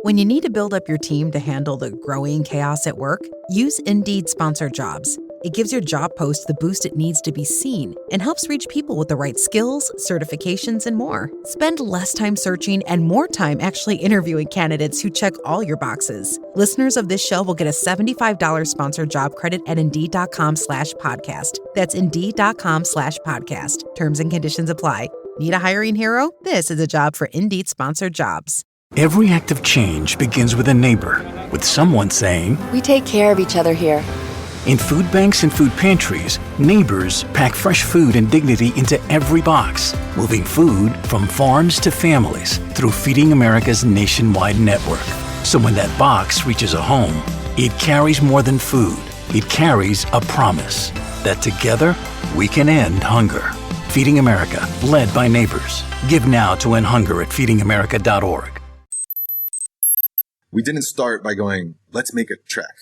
When you need to build up your team to handle the growing chaos at work, use Indeed Sponsored Jobs. It gives your job post the boost it needs to be seen and helps reach people with the right skills, certifications, and more. Spend less time searching and more time actually interviewing candidates who check all your boxes. Listeners of this show will get a $75 sponsored job credit at Indeed.com/podcast. That's Indeed.com/podcast. Terms and conditions apply. Need a hiring hero? This is a job for Indeed Sponsored Jobs. Every act of change begins with a neighbor, with someone saying, "We take care of each other here." In food banks and food pantries, neighbors pack fresh food and dignity into every box, moving food from farms to families through Feeding America's nationwide network. So when that box reaches a home, it carries more than food. It carries a promise that together we can end hunger. Feeding America, led by neighbors. Give now to end hunger at feedingamerica.org. We didn't start by going, let's make a trek.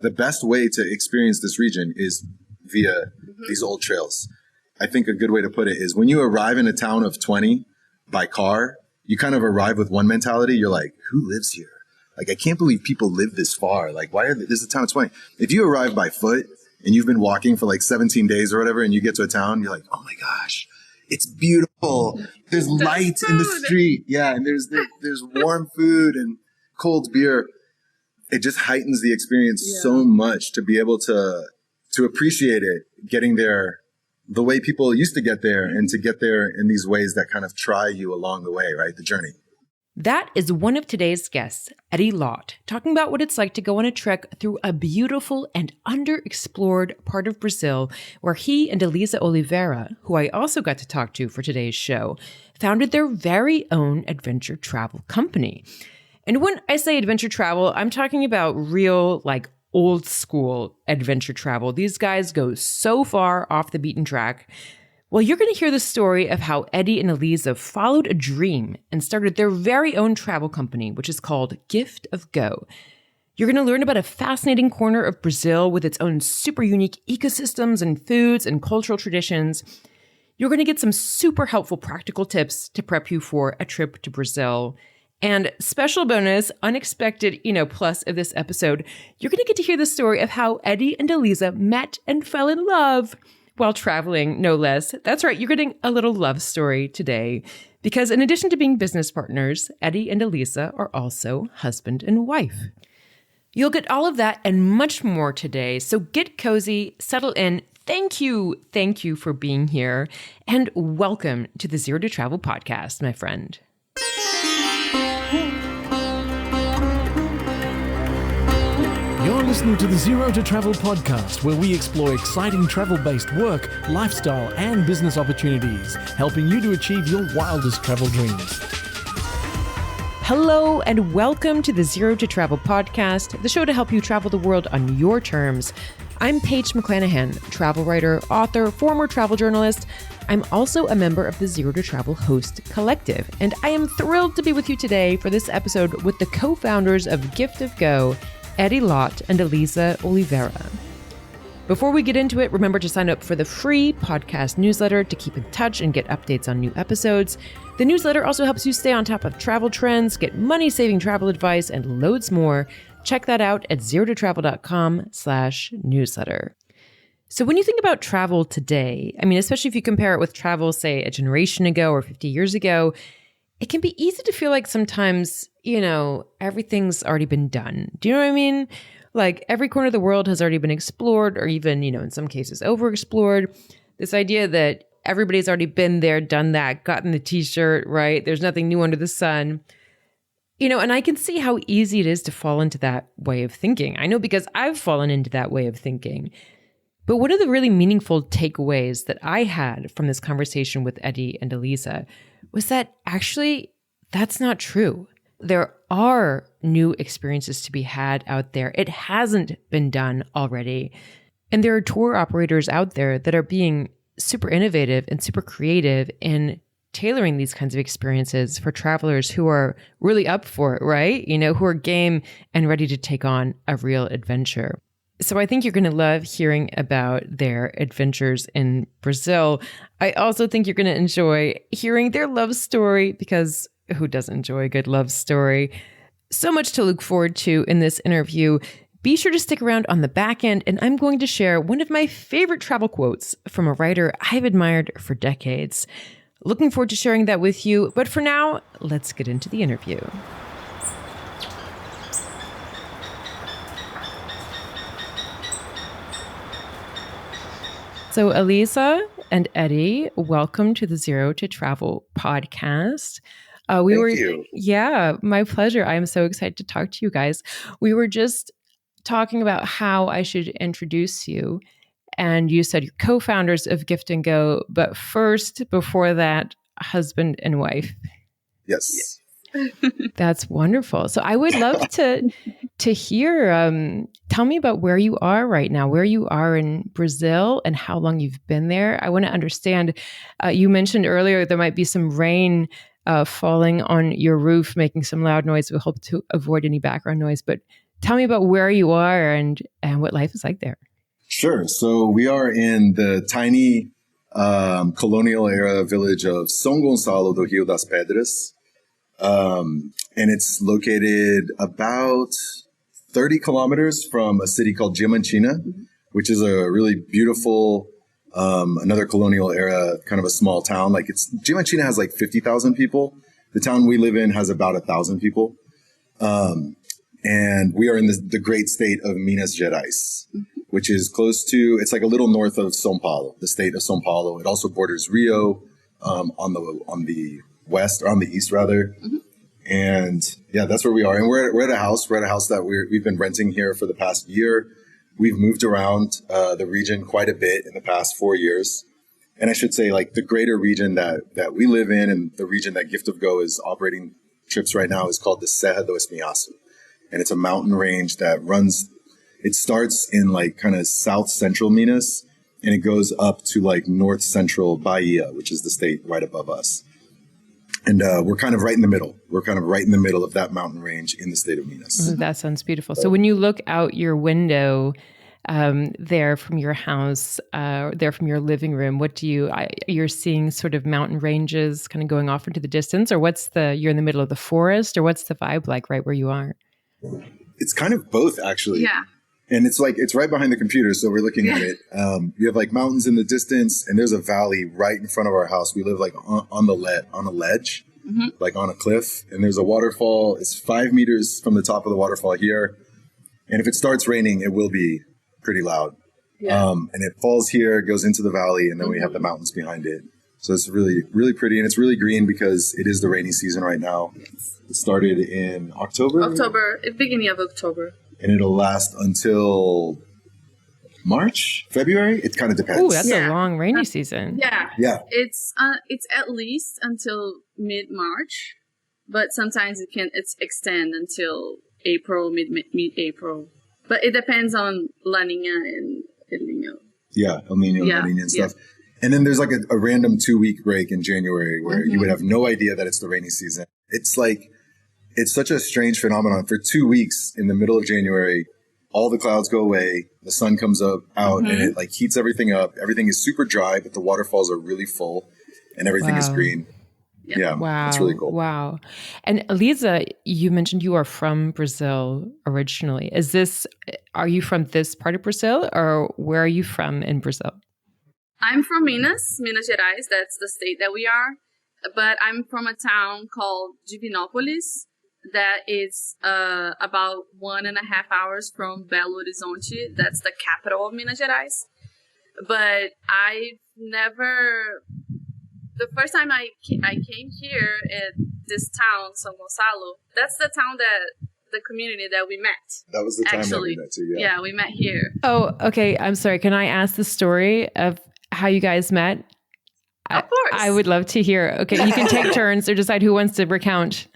The best way to experience this region is via these old trails. I think a good way to put it is when you arrive in a town of 20 by car, you kind of arrive with one mentality. You're like, who lives here? Like, I can't believe people live this far. Like, this is a town of 20. If you arrive by foot and you've been walking for like 17 days or whatever, and you get to a town, you're like, oh my gosh, it's beautiful. There's light in the street. Yeah. And there's warm food and cold beer. It just heightens the experience so much to be able to appreciate it, getting there the way people used to get there, and to get there in these ways that kind of try you along the way, right? The journey. That is one of today's guests, Eddie Lott, talking about what it's like to go on a trek through a beautiful and underexplored part of Brazil where he and Elisa Oliveira, who I also got to talk to for today's show, founded their very own adventure travel company. And when I say adventure travel, I'm talking about real, like, old school adventure travel. These guys go so far off the beaten track. Well, you're going to hear the story of how Eddie and Elisa followed a dream and started their very own travel company, which is called Gift of Go. You're going to learn about a fascinating corner of Brazil with its own super unique ecosystems and foods and cultural traditions. You're going to get some super helpful practical tips to prep you for a trip to Brazil. And special bonus, unexpected, plus of this episode, you're going to get to hear the story of how Eddie and Elisa met and fell in love while traveling, no less. That's right, you're getting a little love story today. Because in addition to being business partners, Eddie and Elisa are also husband and wife. You'll get all of that and much more today. So get cozy, settle in. Thank you for being here. And welcome to the Zero to Travel podcast, my friend. You're listening to the Zero to Travel podcast, where we explore exciting travel-based work, lifestyle, and business opportunities, helping you to achieve your wildest travel dreams. Hello, and welcome to the Zero to Travel podcast, the show to help you travel the world on your terms. I'm Paige McClanahan, travel writer, author, former travel journalist. I'm also a member of the Zero to Travel Host Collective, and I am thrilled to be with you today for this episode with the co-founders of Gift of Go, Eddie Lott and Elisa Oliveira. Before we get into it, remember to sign up for the free podcast newsletter to keep in touch and get updates on new episodes. The newsletter also helps you stay on top of travel trends, get money-saving travel advice, and loads more. Check that out at zerototravel.com/newsletter. So when you think about travel today, especially if you compare it with travel, say, a generation ago or 50 years ago, it can be easy to feel like sometimes, everything's already been done. Do you know what I mean? Like every corner of the world has already been explored, or even, in some cases overexplored. This idea that everybody's already been there, done that, gotten the t-shirt, right? There's nothing new under the sun. And I can see how easy it is to fall into that way of thinking. I know because I've fallen into that way of thinking. But one of the really meaningful takeaways that I had from this conversation with Eddie and Elisa was that actually that's not true. There are new experiences to be had out there. It hasn't been done already. And there are tour operators out there that are being super innovative and super creative in tailoring these kinds of experiences for travelers who are really up for it, right? Who are game and ready to take on a real adventure. So I think you're going to love hearing about their adventures in Brazil. I also think you're going to enjoy hearing their love story, because who doesn't enjoy a good love story? So much to look forward to in this interview. Be sure to stick around on the back end, and I'm going to share one of my favorite travel quotes from a writer I've admired for decades. Looking forward to sharing that with you. But for now, let's get into the interview. So Elisa and Eddie, welcome to the Zero to Travel podcast. Thank you. Yeah, my pleasure. I am so excited to talk to you guys. We were just talking about how I should introduce you, and you said you're co-founders of Gift and Go, but first, before that, husband and wife. Yes. That's wonderful. So I would love to hear, tell me about where you are right now, where you are in Brazil and how long you've been there. I want to understand, you mentioned earlier there might be some rain falling on your roof, making some loud noise. We hope to avoid any background noise, but tell me about where you are and what life is like there. Sure. So we are in the tiny colonial era village of São Gonçalo do Rio das Pedras. And it's located about 30 kilometers from a city called Diamantina, which is a really beautiful, another colonial era, kind of a small town. Diamantina has like 50,000 people. The town we live in has about 1,000 people. And we are in the great state of Minas Gerais, which is close to, it's like a little north of São Paulo, the state of São Paulo. It also borders Rio, on the west, or on the east rather. And yeah, that's where we are. And we're at a house. We're at a house that we've been renting here for the past year. We've moved around the region quite a bit in the past 4 years. And I should say, like, the greater region that we live in, and the region that Gift of Go is operating trips right now, is called the Serra do Espinhaco. And it's a mountain range that runs, it starts in like kind of south central Minas, and it goes up to like north central Bahia, which is the state right above us. And we're kind of right in the middle. We're kind of right in the middle of that mountain range in the state of Minas. Oh, that sounds beautiful. So when you look out your window there from your house, there from your living room, you're seeing sort of mountain ranges kind of going off into the distance, or you're in the middle of the forest, or what's the vibe like right where you are? It's kind of both, actually. Yeah. And it's right behind the computer, so we're looking at it. You have like mountains in the distance, and there's a valley right in front of our house. We live like on a ledge, like on a cliff, and there's a waterfall. It's 5 meters from the top of the waterfall here, and if it starts raining, it will be pretty loud. Yeah. And it falls here, goes into the valley, and then we have the mountains behind it. So it's really, really pretty, and it's really green because it is the rainy season right now. It started in October, beginning of October. And it'll last until March, February. It kind of depends. Oh, that's a long rainy season. Yeah. It's at least until mid-March, but sometimes it's extend until April, mid-April. But it depends on La Niña and El Niño. Yeah, El Niño, La Niña and stuff. And then there's like a random 2-week break in January where you would have no idea that it's the rainy season. It's like, it's such a strange phenomenon. For 2 weeks in the middle of January, all the clouds go away, the sun comes out, and it like heats everything up. Everything is super dry, but the waterfalls are really full, and everything is green. Yeah. Wow. It's really cool. Wow. And Elisa, you mentioned you are from Brazil originally. Are you from this part of Brazil, or where are you from in Brazil? I'm from Minas Gerais. That's the state that we are. But I'm from a town called Divinópolis that is about 1.5 hours from Belo Horizonte. That's the capital of Minas Gerais. But I've never... The first time I came here at this town, São Gonçalo, that's the town the community that we met. That was the time that we met too, Yeah, we met here. Oh, okay. I'm sorry. Can I ask the story of how you guys met? Of course. I would love to hear. Okay, you can take turns or decide who wants to recount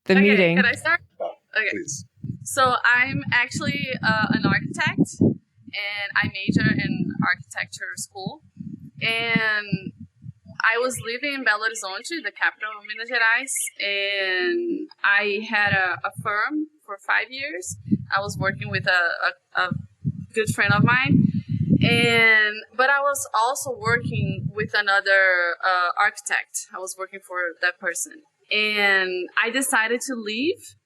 the meeting. Can I start? Okay. Please. So I'm actually an architect, and I major in architecture school. And I was living in Belo Horizonte, the capital of Minas Gerais, and I had a firm for 5 years. I was working with a good friend of mine. But I was also working with another architect. I was working for that person. And I decided to leave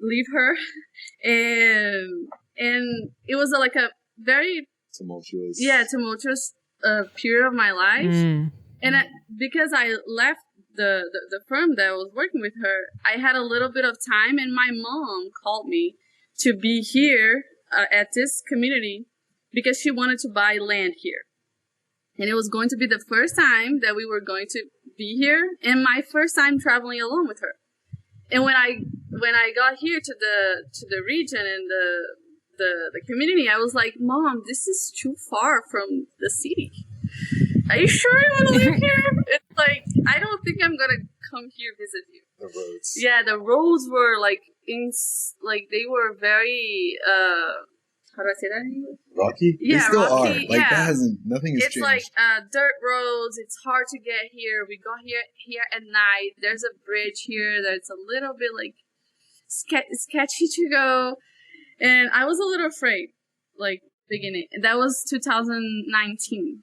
leave her, and it was like a very tumultuous period of my life. And because I left the firm that I was working with her, I had a little bit of time, and my mom called me to be here at this community because she wanted to buy land here. And it was going to be the first time that we were going to be here, and my first time traveling alone with her. And when I got here to the region and the community, I was like, Mom, this is too far from the city. Are you sure you want to live here? It's like, I don't think I'm gonna come here visit you. The roads. Yeah, the roads were like they were very how do I say that in English? Rocky? Yeah, they still rocky, are. Like nothing has changed. It's like dirt roads. It's hard to get here. We got here at night. There's a bridge here that's a little bit like sketchy to go, and I was a little afraid, like beginning. That was 2019.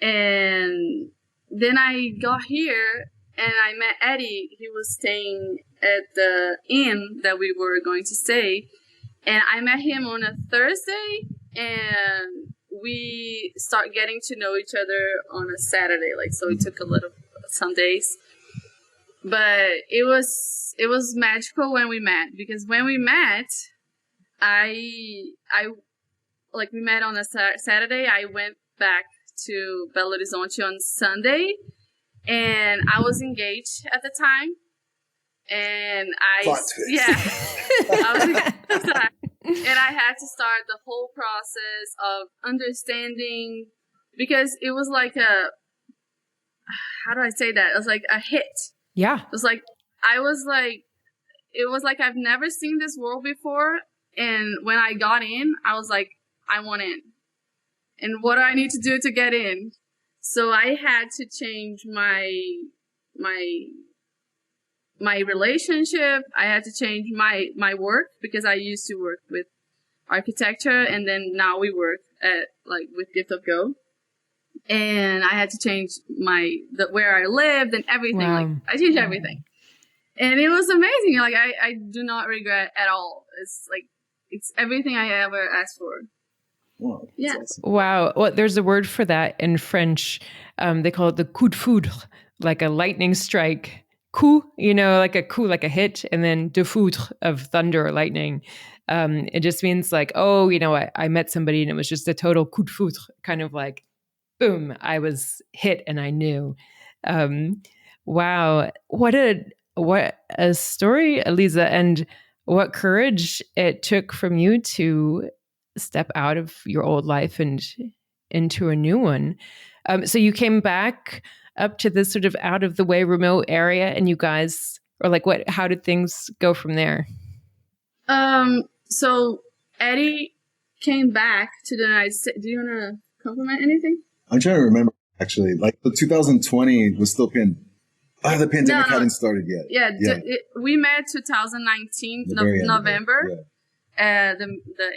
And then I got here and I met Eddie. He was staying at the inn that we were going to stay. And I met him on a Thursday, and we start getting to know each other on a Saturday. Like, so it took some days. But it was magical when we met, because when we met, we met on a Saturday. I went back to Belo Horizonte on Sunday, and I was engaged at the time, and I was engaged at the time, and I had to start the whole process of understanding, because it was like how do I say that? It was like a hit. Yeah. It was like I've never seen this world before, and when I got in, I was like, I want in. And what do I need to do to get in? So I had to change my relationship. I had to change my work, because I used to work with architecture, and then now we work with Gift of Go. And I had to change where I lived and everything. Wow. Like, I changed everything. And it was amazing. Like, I do not regret at all. It's everything I ever asked for. Wow, yeah. Awesome. Wow. Well, there's a word for that in French. They call it the coup de foudre, like a lightning strike. Coup, like a coup, like a hit, and then de foudre of thunder or lightning. It just means like, I met somebody and it was just a total coup de foudre, kind of like, boom, I was hit and I knew. Wow. What a story, Elisa, and what courage it took from you to step out of your old life and into a new one. So you came back up to this sort of out of the way remote area, and you guys, or like how did things go from there? So Eddie came back to the United States. Do you want to compliment anything? I'm trying to remember, actually. Like, the 2020 was still the pandemic hadn't started yet. Yeah. We met 2019, November. The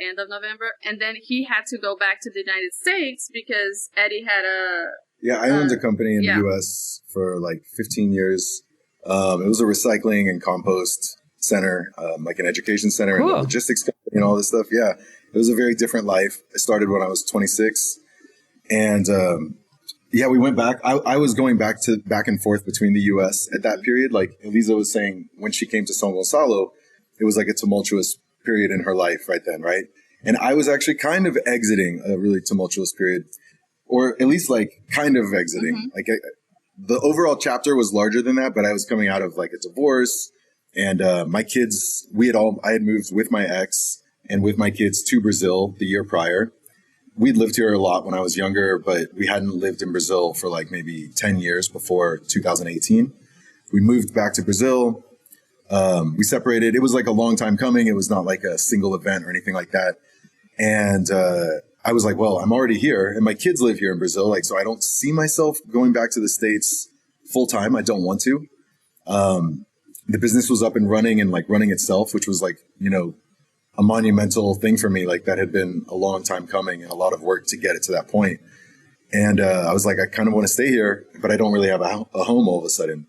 end of November, and then he had to go back to the United States because Eddie had I owned a company in the U.S. for like 15 years. It was a recycling and compost center, like an education center, and a logistics company and all this stuff. Yeah, it was a very different life. I started when I was 26, and we went back. I was going back and forth between the U.S. at that period. Like Elisa was saying, when she came to São Gonçalo, it was like a tumultuous period in her life right then, right? And I was actually kind of exiting a really tumultuous period, or at least like kind of exiting. Mm-hmm. Like the overall chapter was larger than that, but I was coming out of like a divorce, and my kids, I had moved with my ex and with my kids to Brazil the year prior. We'd lived here a lot when I was younger, but we hadn't lived in Brazil for like maybe 10 years before 2018. We moved back to Brazil. We separated. It was like a long time coming. It was not like a single event or anything like that. And I was like, well, I'm already here and my kids live here in Brazil. Like, so I don't see myself going back to the States full time. I don't want to. The business was up and running and like running itself, which was like, a monumental thing for me. Like, that had been a long time coming and a lot of work to get it to that point. And I was like, I kind of want to stay here, but I don't really have a home all of a sudden.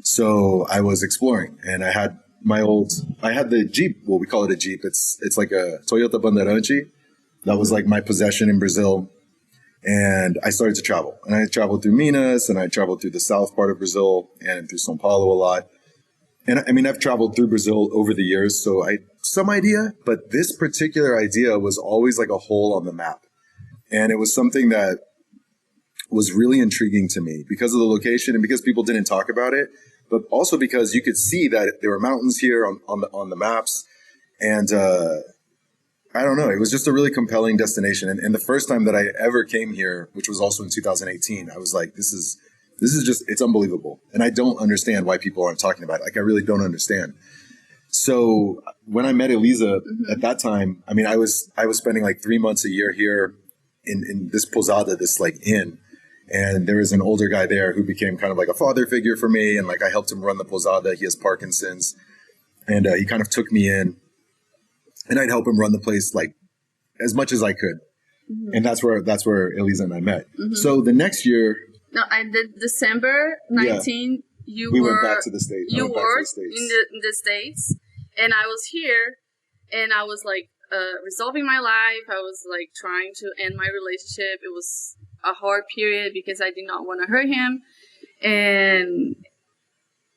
So I was exploring, and I had I had the Jeep. Well, we call it a Jeep. It's like a Toyota Bandeirante. That was like my possession in Brazil. And I started to travel. And I traveled through Minas, and I traveled through the south part of Brazil and through São Paulo a lot. And I mean, I've traveled through Brazil over the years, so I some idea, but this particular idea was always like a hole on the map. And it was something that was really intriguing to me because of the location and because people didn't talk about it, but also because you could see that there were mountains here on the maps. And I don't know, it was just a really compelling destination. And the first time that I ever came here, which was also in 2018, I was like, this is just, it's unbelievable. And I don't understand why people aren't talking about it. Like, I really don't understand. So when I met Elisa at that time, I mean, I was spending like 3 months a year here in this posada, this like inn. And there was an older guy there who became kind of like a father figure for me. And like, I helped him run the posada. He has Parkinson's. And he kind of took me in, and I'd help him run the place like as much as I could. And that's where Elisa and I met. So the next year, no, I did December 19. Yeah. We went back to the States. You were in the States, and I was here, and I was like resolving my life. I was like trying to end my relationship. It was a hard period because I did not want to hurt him, and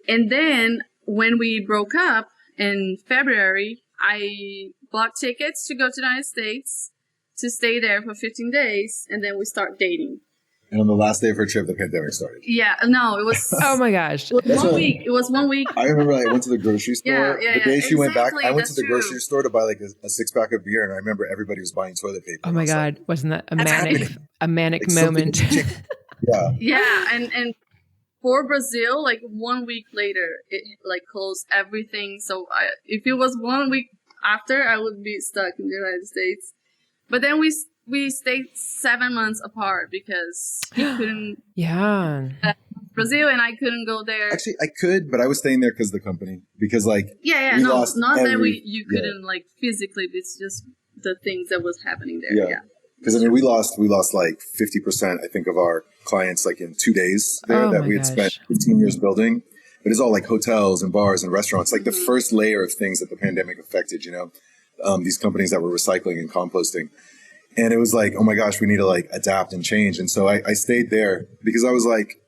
then when we broke up in February, I bought tickets to go to the United States to stay there for 15 days, and then we start dating. And on the last day of her trip, the pandemic started. Yeah, no, it was... Oh my gosh. It was 1 week. I remember I went to the grocery store. The day she went back, I went to the true. grocery store to buy like a 6-pack of beer, and I remember everybody was buying toilet paper. Oh my God. Like, wasn't that a manic like moment? Yeah. Yeah, and for Brazil, like 1 week later, it like closed everything. So if it was 1 week after, I would be stuck in the United States. But then we stayed 7 months apart because he couldn't Brazil, and I couldn't go there. Actually, I could, but I was staying there because of the company. Because like you couldn't like physically. It's just the things that was happening there. Yeah. Because I mean, we lost like 50%, I think, of our clients like in 2 days there that we had spent 15 years building. But it's all like hotels and bars and restaurants, like the first layer of things that the pandemic affected, these companies that were recycling and composting. And it was like, oh my gosh, we need to like adapt and change. And so I stayed there because I was like,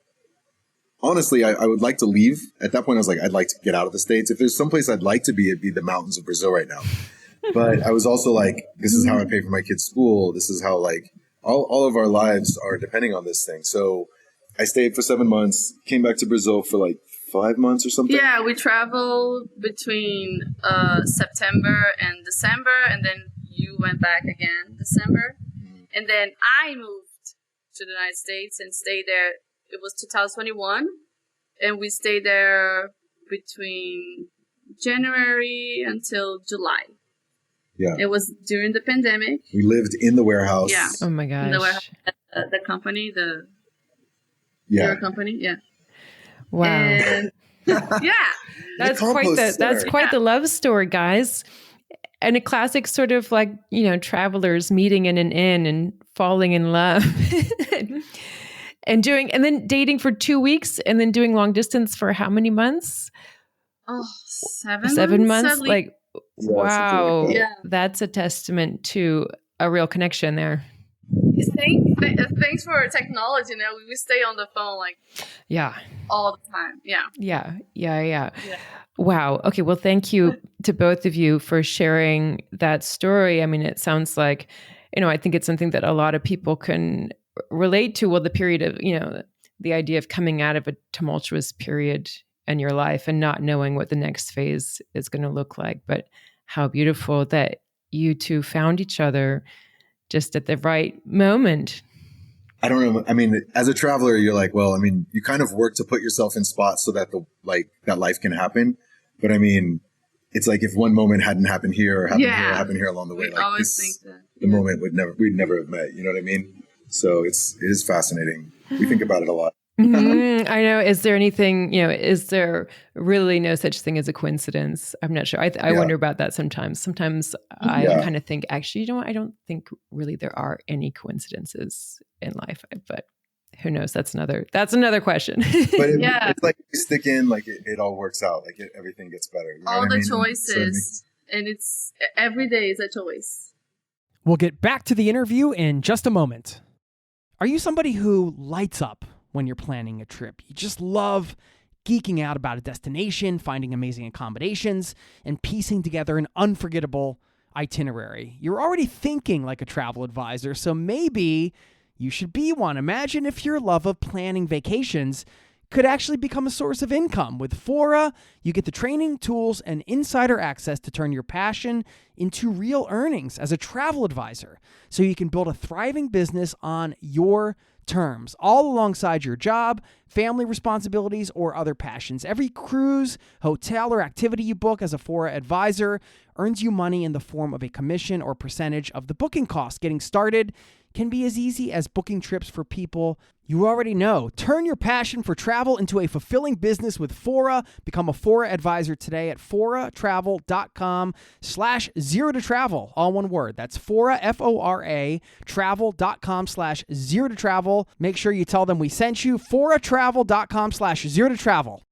honestly, I would like to leave. At that point, I was like, I'd like to get out of the States. If there's someplace I'd like to be, it'd be the mountains of Brazil right now. But I was also like, this is how I pay for my kids' school. This is how like all of our lives are depending on this thing. So I stayed for 7 months, came back to Brazil for like 5 months or something. Yeah, we traveled between September and December, and then you went back again December. And then I moved to the United States and stayed there. It was 2021, and we stayed there between January until July. Yeah. It was during the pandemic. We lived in the warehouse. Yeah. Oh my gosh. In the warehouse, the company, your company. Yeah. Wow. And that's quite the love story, guys. And a classic sort of like, travelers meeting in an inn and falling in love and then dating for 2 weeks and then doing long distance for how many months? Oh, 7 months. Like, wow. Like That's a testament to a real connection there. Thanks for technology. Now we stay on the phone all the time. Yeah. Wow. Okay. Well, thank you to both of you for sharing that story. I mean, it sounds like, I think it's something that a lot of people can relate to. Well, the period of, the idea of coming out of a tumultuous period in your life and not knowing what the next phase is going to look like. But how beautiful that you two found each other just at the right moment. I don't know. I mean, as a traveler, you're like, well, I mean, you kind of work to put yourself in spots so that that life can happen. But I mean, it's like if one moment hadn't happened here or happened here along the way, we always think that the moment we'd never have met. You know what I mean? So it is fascinating. We think about it a lot. I know. Is there anything, is there really no such thing as a coincidence? I'm not sure. I wonder about that sometimes. Sometimes I kind of think, actually, I don't think really there are any coincidences in life, but Who knows? That's another question. But it's like you stick in, like it all works out. Like everything gets better. You know all what the I mean? choices, and it's every day is a choice. We'll get back to the interview in just a moment. Are you somebody who lights up when you're planning a trip? You just love geeking out about a destination, finding amazing accommodations, and piecing together an unforgettable itinerary. You're already thinking like a travel advisor, so maybe you should be one. Imagine if your love of planning vacations could actually become a source of income. With Fora, you get the training, tools, and insider access to turn your passion into real earnings as a travel advisor, so you can build a thriving business on your terms, all alongside your job, family responsibilities, or other passions. Every cruise, hotel, or activity you book as a Fora advisor earns you money in the form of a commission or percentage of the booking cost. Getting started can be as easy as booking trips for people you already know. Turn your passion for travel into a fulfilling business with Fora. Become a Fora advisor today at foratravel.com/0to-travel. All one word. That's Fora, F-O-R-A, travel.com/0to-travel. Make sure you tell them we sent you. foratravel.com/0to-travel.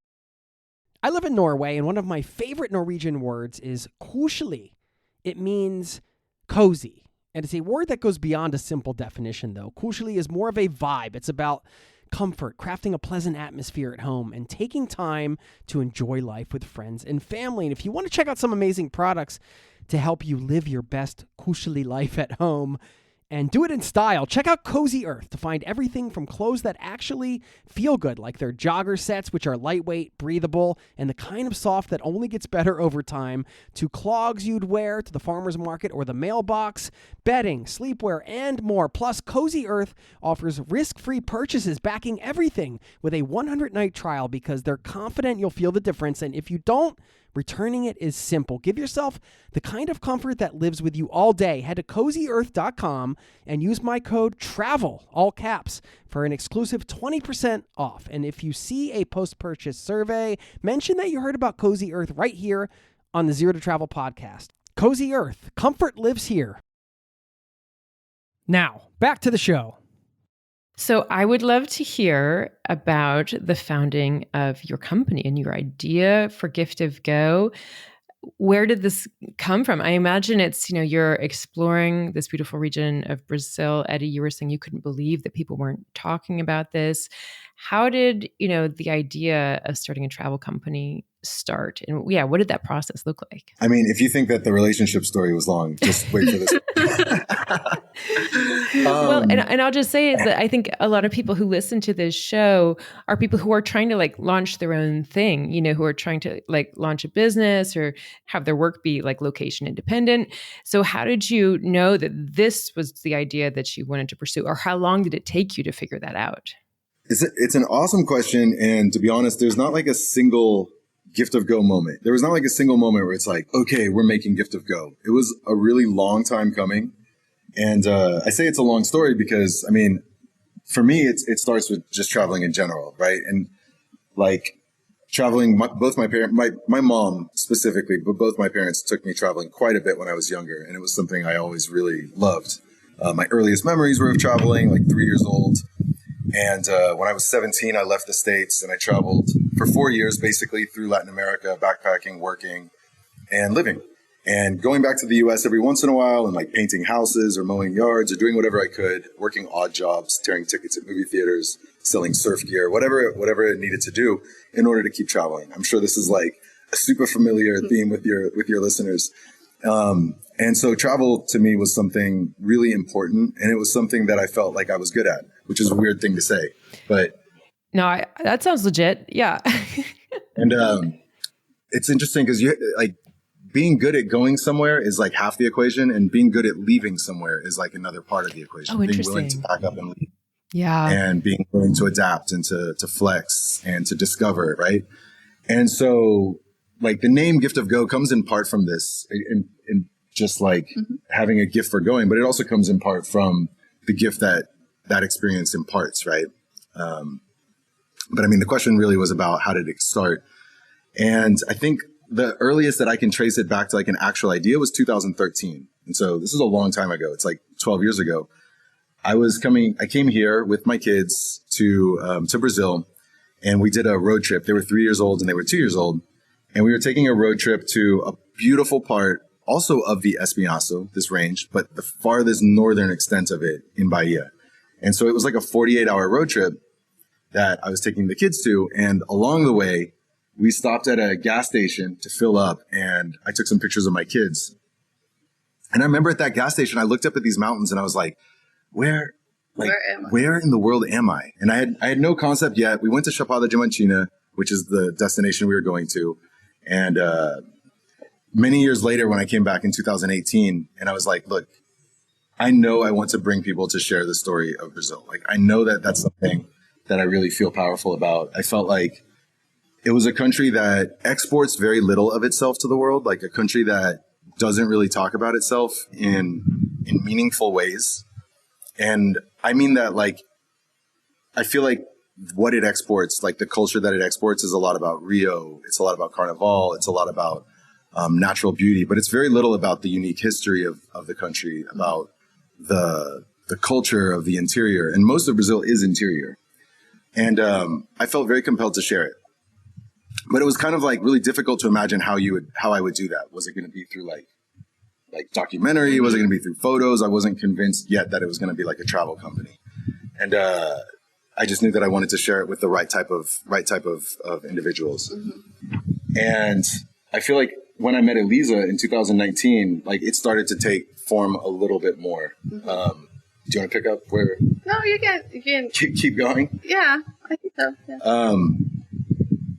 I live in Norway, and one of my favorite Norwegian words is koselig. It means cozy. And it's a word that goes beyond a simple definition, though. Koselig is more of a vibe. It's about comfort, crafting a pleasant atmosphere at home, and taking time to enjoy life with friends and family. And if you want to check out some amazing products to help you live your best koselig life at home and do it in style, check out Cozy Earth to find everything from clothes that actually feel good, like their jogger sets, which are lightweight, breathable, and the kind of soft that only gets better over time, to clogs you'd wear to the farmer's market or the mailbox, bedding, sleepwear, and more. Plus, Cozy Earth offers risk-free purchases, backing everything with a 100-night trial because they're confident you'll feel the difference. And if you don't, returning it is simple. Give yourself the kind of comfort that lives with you all day. Head to CozyEarth.com and use my code TRAVEL, all caps, for an exclusive 20% off. And if you see a post-purchase survey, mention that you heard about Cozy Earth right here on the Zero to Travel podcast. Cozy Earth. Comfort lives here. Now, back to the show. So I would love to hear about the founding of your company and your idea for Gift of Go. Where did this come from? I imagine it's, you're exploring this beautiful region of Brazil. Eddie, you were saying you couldn't believe that people weren't talking about this. How did, the idea of starting a travel company start? And what did that process look like? I mean, if you think that the relationship story was long, just wait for this. Well, and I'll just say is that I think a lot of people who listen to this show are people who are trying to launch their own thing, who are trying to launch a business or have their work be location independent. So how did you know that this was the idea that you wanted to pursue, or how long did it take you to figure that out? It's an awesome question. And to be honest, there's not a single Gift of Go moment. There was not a single moment where it's okay, we're making Gift of Go. It was a really long time coming. And I say it's a long story because, I mean, for me, it starts with just traveling in general, right? And traveling, both my parents, my mom specifically, but both my parents took me traveling quite a bit when I was younger. And it was something I always really loved. My earliest memories were of traveling, 3 years old. And when I was 17, I left the States and I traveled for 4 years, basically through Latin America, backpacking, working, and living. And going back to the U.S. every once in a while and painting houses or mowing yards or doing whatever I could, working odd jobs, tearing tickets at movie theaters, selling surf gear, whatever it needed to do in order to keep traveling. I'm sure this is a super familiar theme with your listeners. And so travel to me was something really important, and it was something that I felt like I was good at, which is a weird thing to say, but no, that sounds legit. Yeah. And it's interesting because being good at going somewhere is half the equation, and being good at leaving somewhere is another part of the equation. Oh, interesting. Being willing to pack up and leave. Yeah. And being willing to adapt and to flex and to discover, right? And so the name Gift of Go comes in part from this, in just having a gift for going, but it also comes in part from the gift that experience imparts, right? But I mean, the question really was about how did it start? And I think the earliest that I can trace it back to an actual idea was 2013. And so this is a long time ago. It's 12 years ago. I came here with my kids to Brazil, and we did a road trip. They were 3 years old and they were 2 years old. And we were taking a road trip to a beautiful part also of the Espinhaco, this range, but the farthest northern extent of it in Bahia. And so it was like a 48-hour road trip that I was taking the kids to. And along the way, we stopped at a gas station to fill up, and I took some pictures of my kids. And I remember at that gas station, I looked up at these mountains and I was like, where in the world am I? And I had no concept yet. We went to Chapada Diamantina, which is the destination we were going to. And many years later, when I came back in 2018, and I was like, look, I know I want to bring people to share the story of Brazil. Like, I know that that's something that I really feel powerful about. I felt like it was a country that exports very little of itself to the world, like a country that doesn't really talk about itself in meaningful ways. And I mean that, like, I feel like what it exports, like the culture that it exports, is a lot about Rio. It's a lot about Carnival. It's a lot about natural beauty, but it's very little about the unique history of the country, about the culture of the interior. And most of Brazil is interior. And I felt very compelled to share it. But it was kind of like really difficult to imagine how I would do that. Was it going to be through like documentary? Was it going to be through photos? I wasn't convinced yet that it was going to be like a travel company. And I just knew that I wanted to share it with the right type of individuals. And I feel like when I met Elisa in 2019, like it started to take form a little bit more. Do you want to pick up where? No, you can keep going. Yeah, I think so. Yeah.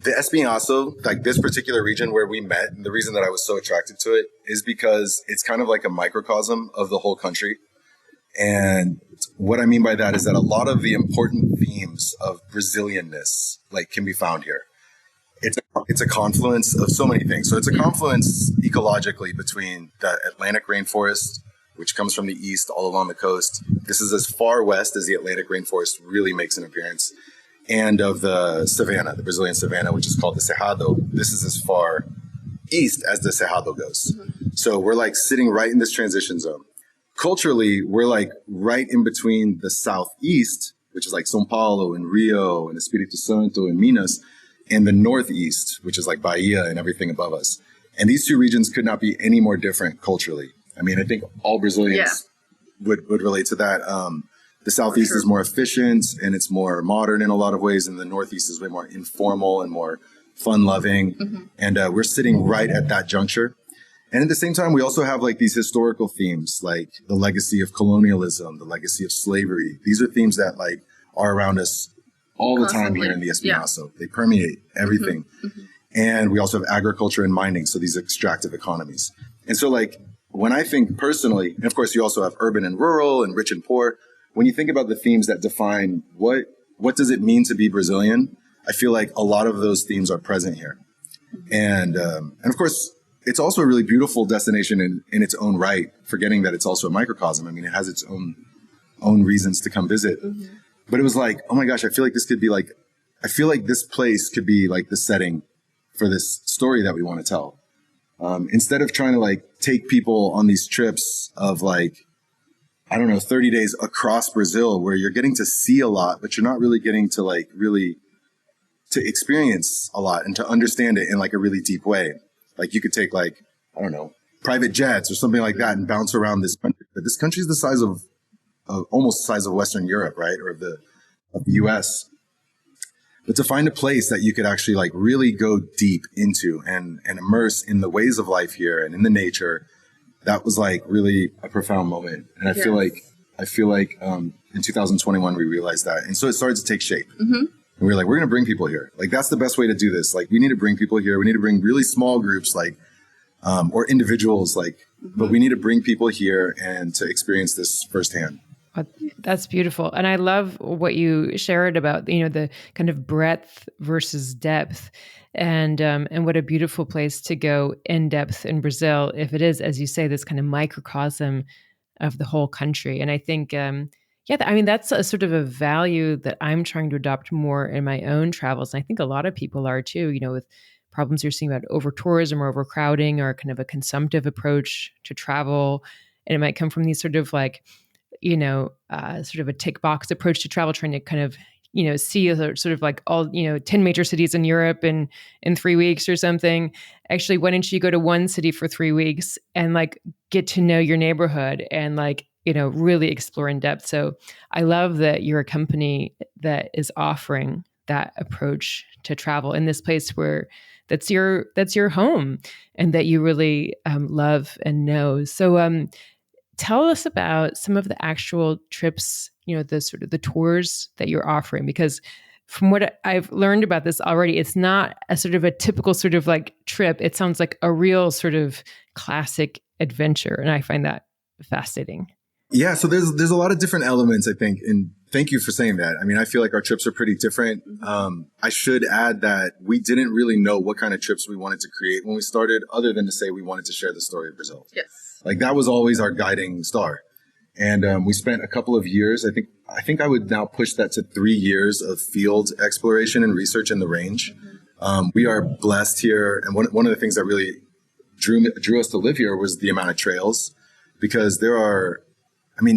The Espinhaco, like this particular region where we met, and the reason that I was so attracted to it is because it's kind of like a microcosm of the whole country. And what I mean by that is that a lot of the important themes of Brazilianness like can be found here. It's a confluence of so many things. So it's a confluence ecologically between the Atlantic rainforest, which comes from the east all along the coast. This is as far west as the Atlantic rainforest really makes an appearance. And of the savanna, the Brazilian savanna, which is called the Cerrado. This is as far east as the Cerrado goes. So we're like sitting right in this transition zone. Culturally, we're like right in between the southeast, which is like São Paulo and Rio and Espírito Santo and Minas, and the northeast, which is like Bahia and everything above us. And these two regions could not be any more different culturally. I mean, I think all Brazilians would relate to that. The southeast is more efficient and it's more modern in a lot of ways, and the northeast is way more informal and more fun-loving. And we're sitting right at that juncture. And at the same time, we also have like these historical themes, like the legacy of colonialism, the legacy of slavery. These are themes that like are around us all the time here in the Espinhaco. They permeate everything. And we also have agriculture and mining, so these extractive economies. And so like when I think personally, and of course you also have urban and rural and rich and poor, when you think about the themes that define what does it mean to be Brazilian, I feel like a lot of those themes are present here. And of course, it's also a really beautiful destination in its own right, forgetting that it's also a microcosm. I mean, it has its own reasons to come visit. But it was like, oh my gosh, I feel like this place could be like the setting for this story that we want to tell. Instead of trying to like take people on these trips of like, I don't know, 30 days across Brazil where you're getting to see a lot, but you're not really getting to like really to experience a lot and to understand it in like a really deep way. Like you could take like, I don't know, private jets or something like that and bounce around this country. But this country is the size of almost the size of Western Europe, right? Or of the US. But to find a place that you could actually like really go deep into and immerse in the ways of life here and in the nature, that was like really a profound moment. And I feel like in 2021, we realized that. And so it started to take shape. And we were like, we're going to bring people here. Like, that's the best way to do this. Like, we need to bring people here. We need to bring really small groups, like, or individuals, like, but we need to bring people here and to experience this firsthand. That's beautiful. And I love what you shared about, the kind of breadth versus depth, and what a beautiful place to go in depth in Brazil, if it is, as you say, this kind of microcosm of the whole country. And I think, that's a sort of a value that I'm trying to adopt more in my own travels. And I think a lot of people are too, with problems you're seeing about over-tourism or overcrowding or kind of a consumptive approach to travel. And it might come from these sort of like sort of a tick box approach to travel, trying to kind of, see sort of like all, 10 major cities in Europe in 3 weeks or something. Actually, why don't you go to one city for 3 weeks and like get to know your neighborhood and like, really explore in depth. So I love that you're a company that is offering that approach to travel in this place where that's your home and that you really love and know. So tell us about some of the actual trips, the sort of the tours that you're offering, because from what I've learned about this already, it's not a sort of a typical sort of like trip. It sounds like a real sort of classic adventure. And I find that fascinating. Yeah. So there's a lot of different elements, I think. And thank you for saying that. I mean, I feel like our trips are pretty different. I should add that we didn't really know what kind of trips we wanted to create when we started, other than to say we wanted to share the story of Brazil. Yes. Like that was always our guiding star. And we spent a couple of years, I think I would now push that to 3 years of field exploration and research in the range. We are blessed here. And one of the things that really drew us to live here was the amount of trails, because there are,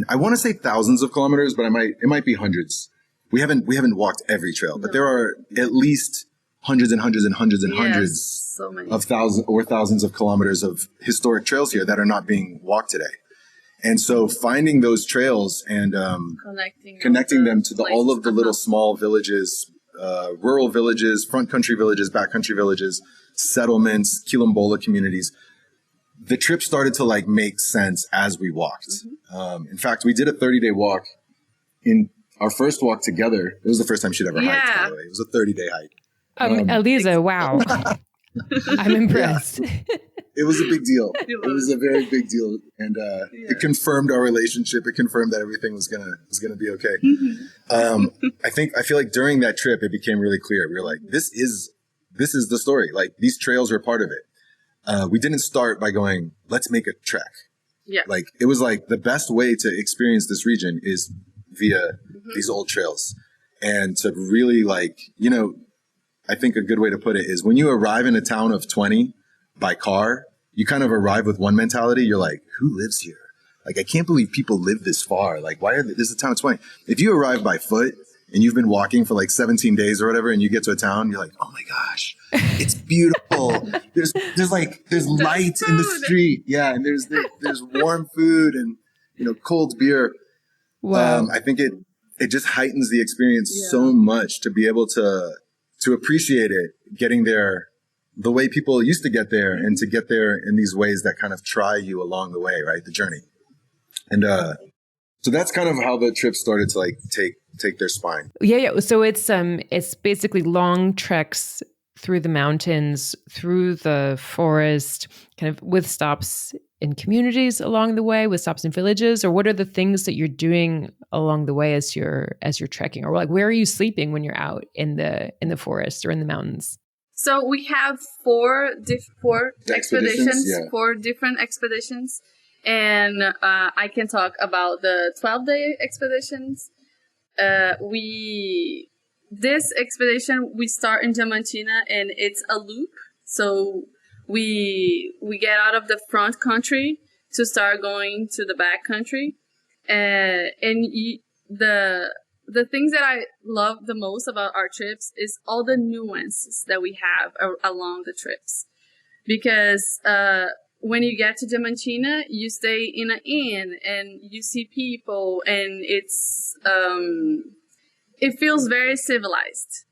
I want to say thousands of kilometers, but it might be hundreds. We haven't walked every trail, but there are at least hundreds and hundreds and hundreds and hundreds so many. of thousands of kilometers of historic trails here that are not being walked today. And so finding those trails and connecting them to all of the little small villages, rural villages, front country villages, back country villages, settlements, quilombola communities. The trip started to like make sense as we walked. In fact, we did a 30-day walk. In our first walk together, it was the first time she'd ever hiked, by the way. It was a 30-day hike. Elisa, wow. I'm impressed. It was a big deal. It was a very big deal. And it confirmed our relationship. It confirmed that everything was gonna be okay. I feel like during that trip, it became really clear. We were like, this is the story. Like these trails were part of it. We didn't start by going, let's make a trek. Yeah. Like it was like the best way to experience this region is via these old trails. And to really like, I think a good way to put it is when you arrive in a town of 20 by car, you kind of arrive with one mentality. You're like, who lives here? Like, I can't believe people live this far. Like, this is a town of 20. If you arrive by foot and you've been walking for like 17 days or whatever, and you get to a town, you're like, oh my gosh, it's beautiful. There's light in the street. Yeah. And there's warm food and, cold beer. Wow. I think it just heightens the experience so much to be able to appreciate it, getting there the way people used to get there, and to get there in these ways that kind of try you along the way, right? The journey. And so that's kind of how the trip started to like take their spine. Yeah. So it's basically long treks through the mountains, through the forest, kind of with stops in communities along the way, with stops in villages, or what are the things that you're doing along the way as you're trekking, or like where are you sleeping when you're out in the forest or in the mountains? So we have four expeditions, yeah. 4 different expeditions, and I can talk about the 12-day expeditions. This expedition, we start in Diamantina, and it's a loop. So we get out of the front country to start going to the back country, the things that I love the most about our trips is all the nuances that we have along the trips. Because when you get to Diamantina, you stay in an inn and you see people, and it feels very civilized.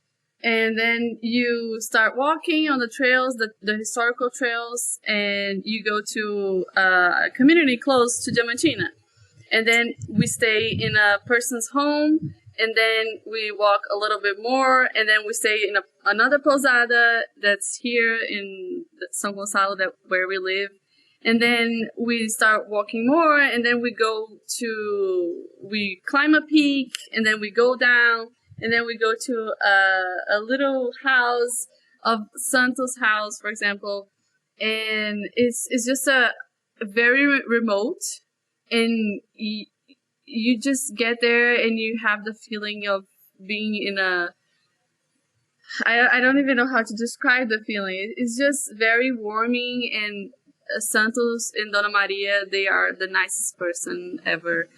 And then you start walking on the trails, the historical trails, and you go to a community close to Diamantina. And then we stay in a person's home, and then we walk a little bit more, and then we stay in another posada that's here in São Gonçalo, where we live. And then we start walking more, and then we climb a peak, and then we go down, and then we go to a little house of Santos house, for example. And it's just a very remote, and you just get there and you have the feeling of being in I don't even know how to describe the feeling. It's just very warming, and Santos and Dona Maria, they are the nicest person ever.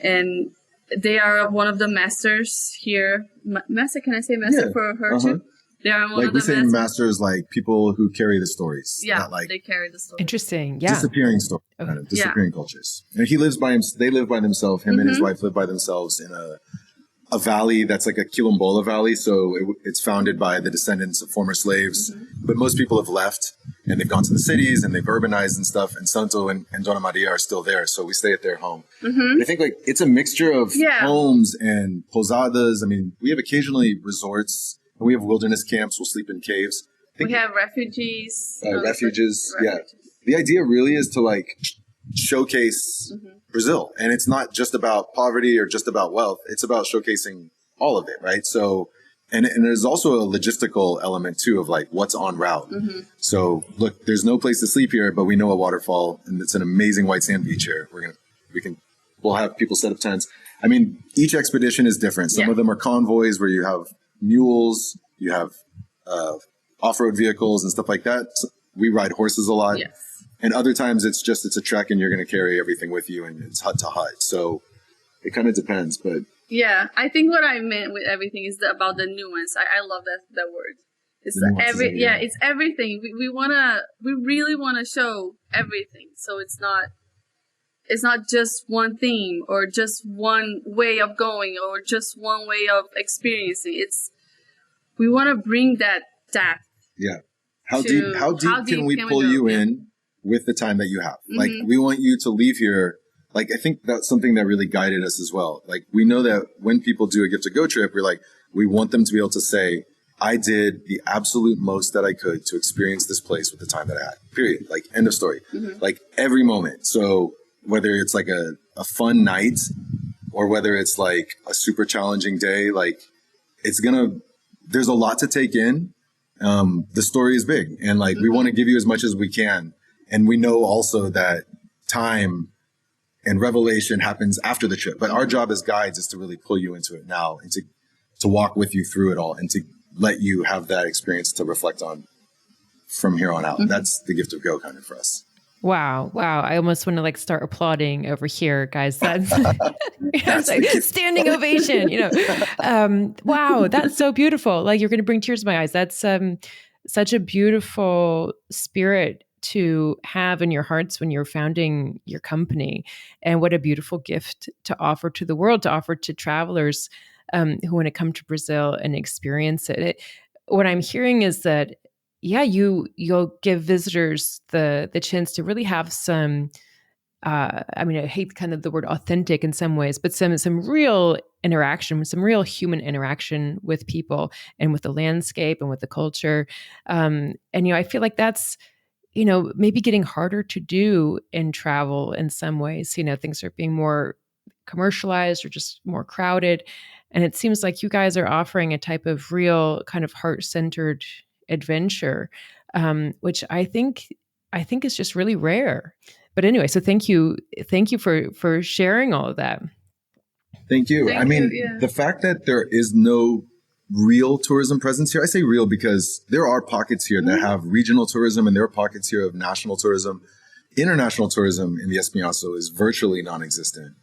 and they are one of the masters here. Master, can I say master for her too? They are one of the say masters, like people who carry the stories. Yeah, not like they carry the stories. Interesting. Yeah. Disappearing stories, kind of disappearing cultures. And he lives by him. They live by themselves. Him and his wife live by themselves in a valley that's like a Quilombola valley. So it's founded by the descendants of former slaves. But most people have left and they've gone to the cities and they've urbanized and stuff. And Santo and Dona Maria are still there. So we stay at their home. And I think like it's a mixture of homes and posadas. I mean, we have occasionally resorts. We have wilderness camps. We'll sleep in caves. We have refugees. Refuges. Yeah. The idea really is to like showcase Brazil. And it's not just about poverty or just about wealth. It's about showcasing all of it, right? So, and there's also a logistical element too of like what's on route. So look, there's no place to sleep here, but we know a waterfall and it's an amazing white sand beach here. We'll have people set up tents. I mean, each expedition is different. Some of them are convoys where you have mules, you have off-road vehicles and stuff like that. So we ride horses a lot. And other times it's a trek and you're going to carry everything with you and it's hut to hut. So it kind of depends, but yeah, I think what I meant with everything is about the nuance. I love that word. It's it's everything. We really want to show everything. So it's not just one theme or just one way of going or just one way of experiencing. We want to bring that depth. Yeah. How deep can we pull you in with the time that you have? Like we want you to leave here. Like I think that's something that really guided us as well. Like we know that when people do a Gift to Go trip, we want them to be able to say, I did the absolute most that I could to experience this place with the time that I had. Period. Like end of story. Like every moment. So whether it's like a fun night or whether it's like a super challenging day, like there's a lot to take in. The story is big and like we want to give you as much as we can. And we know also that time and revelation happens after the trip. But our job as guides is to really pull you into it now and to walk with you through it all and to let you have that experience to reflect on from here on out. That's the Gift of Go kind of for us. Wow. I almost want to like start applauding over here, guys. That's like standing ovation, wow, that's so beautiful. Like you're going to bring tears to my eyes. That's such a beautiful spirit to have in your hearts when you're founding your company. And what a beautiful gift to offer to the world, to offer to travelers who want to come to Brazil and experience it. What I'm hearing is that you'll give visitors the chance to really have some, I hate kind of the word authentic in some ways, but some real interaction, some real human interaction with people and with the landscape and with the culture. And I feel like that's, maybe getting harder to do in travel in some ways. Things are being more commercialized or just more crowded. And it seems like you guys are offering a type of real kind of heart-centered adventure, which I think is just really rare. But anyway, so thank you for sharing all of that. Thank you. The fact that there is no real tourism presence here, I say real because there are pockets here that have regional tourism and there are pockets here of national tourism. International tourism in the Espinhaco is virtually non-existent.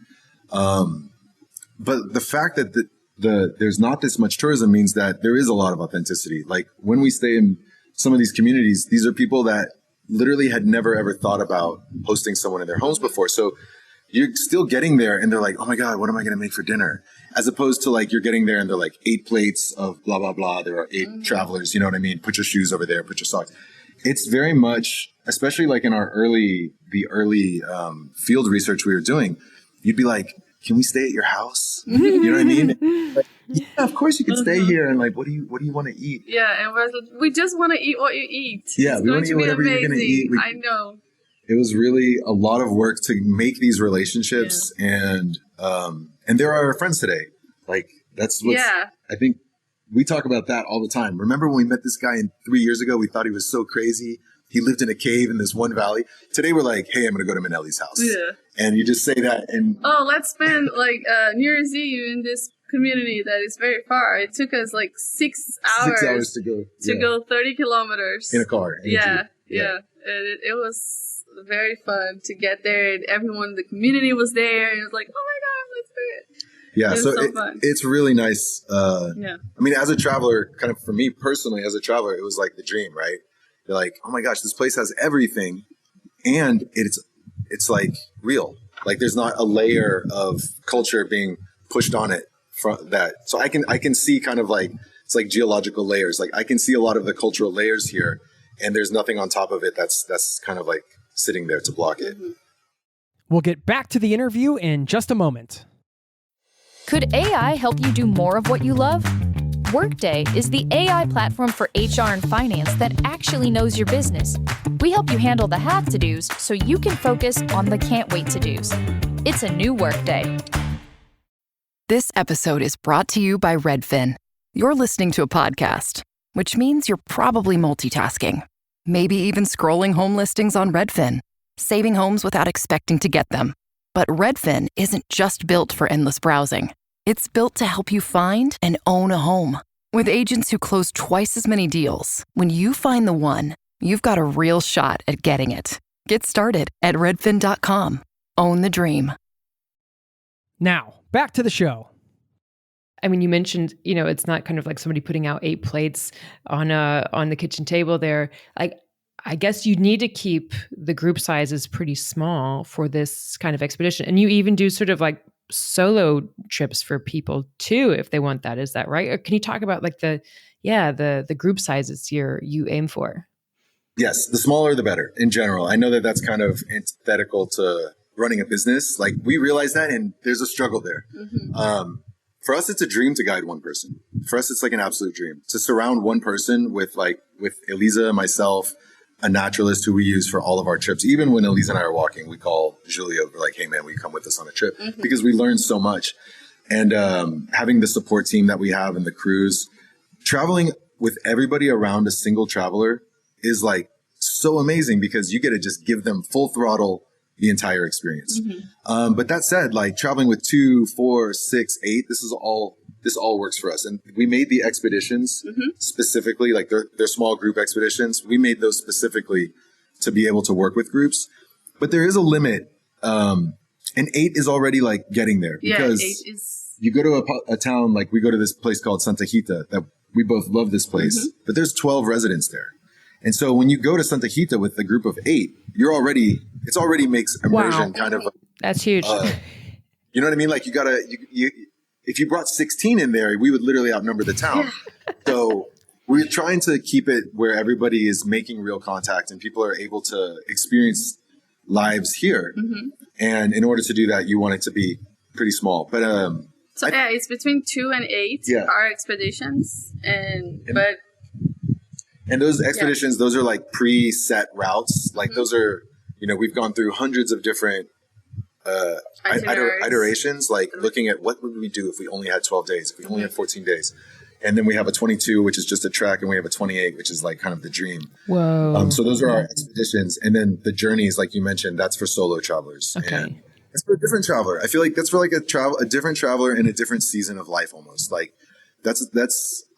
But the fact that there's not this much tourism means that there is a lot of authenticity. Like when we stay in some of these communities, these are people that literally had never ever thought about hosting someone in their homes before. So you're still getting there and they're like, oh my God, what am I going to make for dinner? As opposed to like, you're getting there and they're like 8 plates of blah, blah, blah. There are 8 travelers. You know what I mean? Put your shoes over there, put your socks. It's very much, especially like in our early field research we were doing, you'd be like, can we stay at your house? You know what I mean? Like, yeah, of course you can stay here. And like, what do you want to eat? Yeah. And we just want to eat what you eat. Yeah. We want to eat whatever you're going to eat. I know. It was really a lot of work to make these relationships. And there are our friends today. Like that's what I think we talk about that all the time. Remember when we met this guy 3 years ago, we thought he was so crazy. He lived in a cave in this one valley. Today we're like, hey, I'm going to go to Manelli's house. Yeah. And you just say that. And let's spend like New Year's Eve in this community that is very far. It took us like 6 hours. 6 hours to go 30 kilometers. In a car. Yeah. It was very fun to get there. And everyone in the community was there. And it was like, oh my God, let's Yeah, It was so fun. It's really nice. Yeah. I mean, as a traveler, kind of for me personally, as a traveler, it was like the dream, right? You're like, oh my gosh, this place has everything, and it's like real. Like there's not a layer of culture being pushed on it from that. So I can see kind of like, it's like geological layers. Like I can see a lot of the cultural layers here, and there's nothing on top of it that's kind of like sitting there to block it. We'll get back to the interview in just a moment. Could AI help you do more of what you love? Workday is the AI platform for HR and finance that actually knows your business. We help you handle the have to-dos so you can focus on the can't wait to-dos. It's a new Workday. This episode is brought to you by Redfin. You're listening to a podcast, which means you're probably multitasking. Maybe even scrolling home listings on Redfin, saving homes without expecting to get them. But Redfin isn't just built for endless browsing. It's built to help you find and own a home. With agents who close twice as many deals, when you find the one, you've got a real shot at getting it. Get started at redfin.com. Own the dream. Now, back to the show. I mean, you mentioned, it's not kind of like somebody putting out 8 plates on the kitchen table there. Like, I guess you need to keep the group sizes pretty small for this kind of expedition. And you even do sort of like solo trips for people too, if they want that. Is that right? Or can you talk about like the group sizes you aim for? Yes, the smaller the better in general. I know that that's kind of antithetical to running a business. Like we realize that, and there's a struggle there. For us, it's a dream to guide one person. For us, it's like an absolute dream to surround one person with Elisa, myself, a naturalist who we use for all of our trips. Even when Elisa and I are walking, we call Julia. We're like, hey man, will you come with us on a trip? Because we learn so much. And having the support team that we have and the crews, traveling with everybody around a single traveler is like so amazing because you get to just give them full throttle the entire experience. But that said, like traveling with 2, 4, 6, 8, this all works for us. And we made the expeditions specifically, like they're small group expeditions. We made those specifically to be able to work with groups. But there is a limit. And 8 is already like getting there because 8 is... you go to a town, like we go to this place called Santa Rita that we both love this place, but there's 12 residents there. And so when you go to Santa Rita with a group of 8, it already makes immersion kind of. That's huge. You know what I mean? Like if you brought 16 in there, we would literally outnumber the town. So we're trying to keep it where everybody is making real contact and people are able to experience lives here. And in order to do that, you want it to be pretty small. But it's between 2 and 8 our expeditions, and those expeditions, those are like preset routes. Like those are, we've gone through hundreds of different iterations, like looking at what would we do if we only had 12 days, if we only had 14 days. And then we have a 22, which is just a trek, and we have a 28, which is like kind of the dream. Whoa. So those are our expeditions. And then the journeys, like you mentioned, that's for solo travelers. Okay. And it's for a different traveler. I feel like that's for like a different traveler in a different season of life almost. Like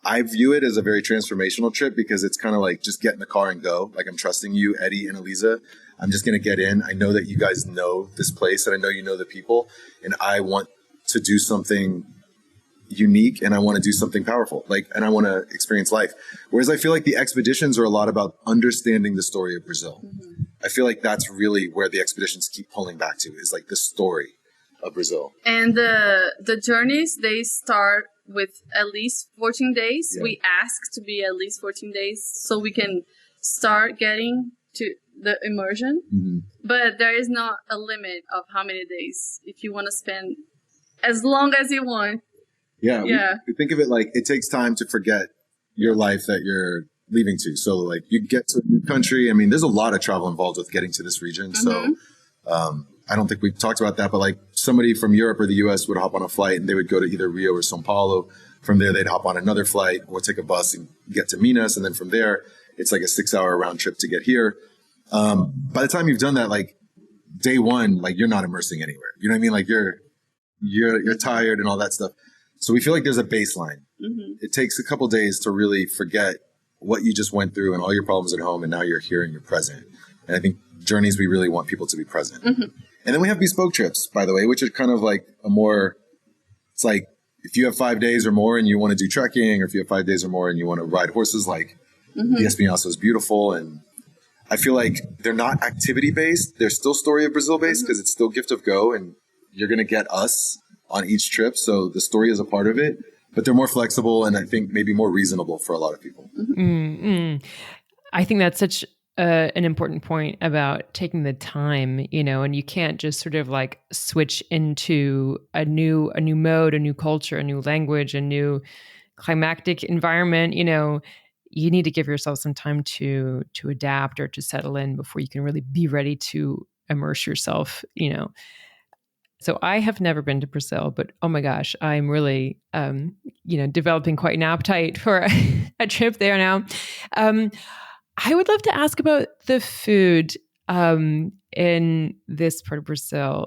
I view it as a very transformational trip because it's kind of like just get in the car and go. Like I'm trusting you, Eddie and Elisa. I'm just going to get in. I know that you guys know this place and I know you know the people, and I want to do something unique and I want to do something powerful. And I want to experience life. Whereas I feel like the expeditions are a lot about understanding the story of Brazil. I feel like that's really where the expeditions keep pulling back to, is like the story of Brazil. And the journeys, they start with at least 14 days. We ask to be at least 14 days so we can start getting to the immersion. But there is not a limit of how many days. If you want to spend as long as you want. We think of it like it takes time to forget your life that you're leaving to. So like you get to a new country. I mean, there's a lot of travel involved with getting to this region. So I don't think we've talked about that, but like somebody from Europe or the US would hop on a flight and they would go to either Rio or Sao Paulo. From there, they'd hop on another flight or take a bus and get to Minas. And then from there, it's like a 6-hour round trip to get here. By the time you've done that, like day one, like you're not immersing anywhere. You know what I mean? Like you're tired and all that stuff. So we feel like there's a baseline. It takes a couple days to really forget what you just went through and all your problems at home. And now you're here and you're present. And I think journeys, we really want people to be present. And then we have bespoke trips, by the way, which are kind of like It's like if you have 5 days or more and you want to do trekking, or if you have 5 days or more and you want to ride horses, like the Espinhaco is beautiful. And I feel like they're not activity based. They're still Story of Brazil based because it's still Gift of Go, and you're going to get us on each trip. So the story is a part of it, but they're more flexible and I think maybe more reasonable for a lot of people. I think that's such an important point about taking the time, and you can't just sort of like switch into a new mode, a new culture, a new language, a new climactic environment. You need to give yourself some time to adapt or to settle in before you can really be ready to immerse yourself, So I have never been to Brazil, but oh my gosh, I'm really, developing quite an appetite for a trip there now. I would love to ask about the food in this part of Brazil.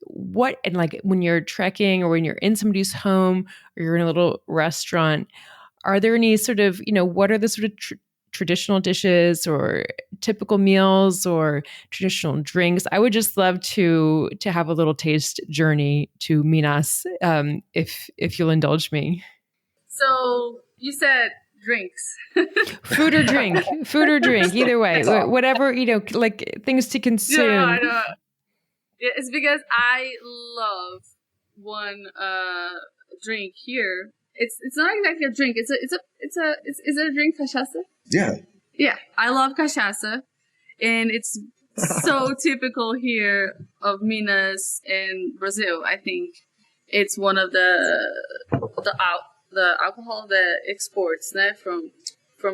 What, and like when you're trekking or when you're in somebody's home or you're in a little restaurant, are there any sort of, what are the sort of traditional dishes or typical meals or traditional drinks? I would just love to have a little taste journey to Minas, if you'll indulge me. So you said drinks. Food or drink, either way, whatever, like things to consume. Yeah, I know. It's because I love one drink here. It's not exactly a drink. Is it a drink, cachaça? Yeah. Yeah, I love cachaça, and it's so typical here of Minas and Brazil. I think it's one of the alcohol that exports, né, from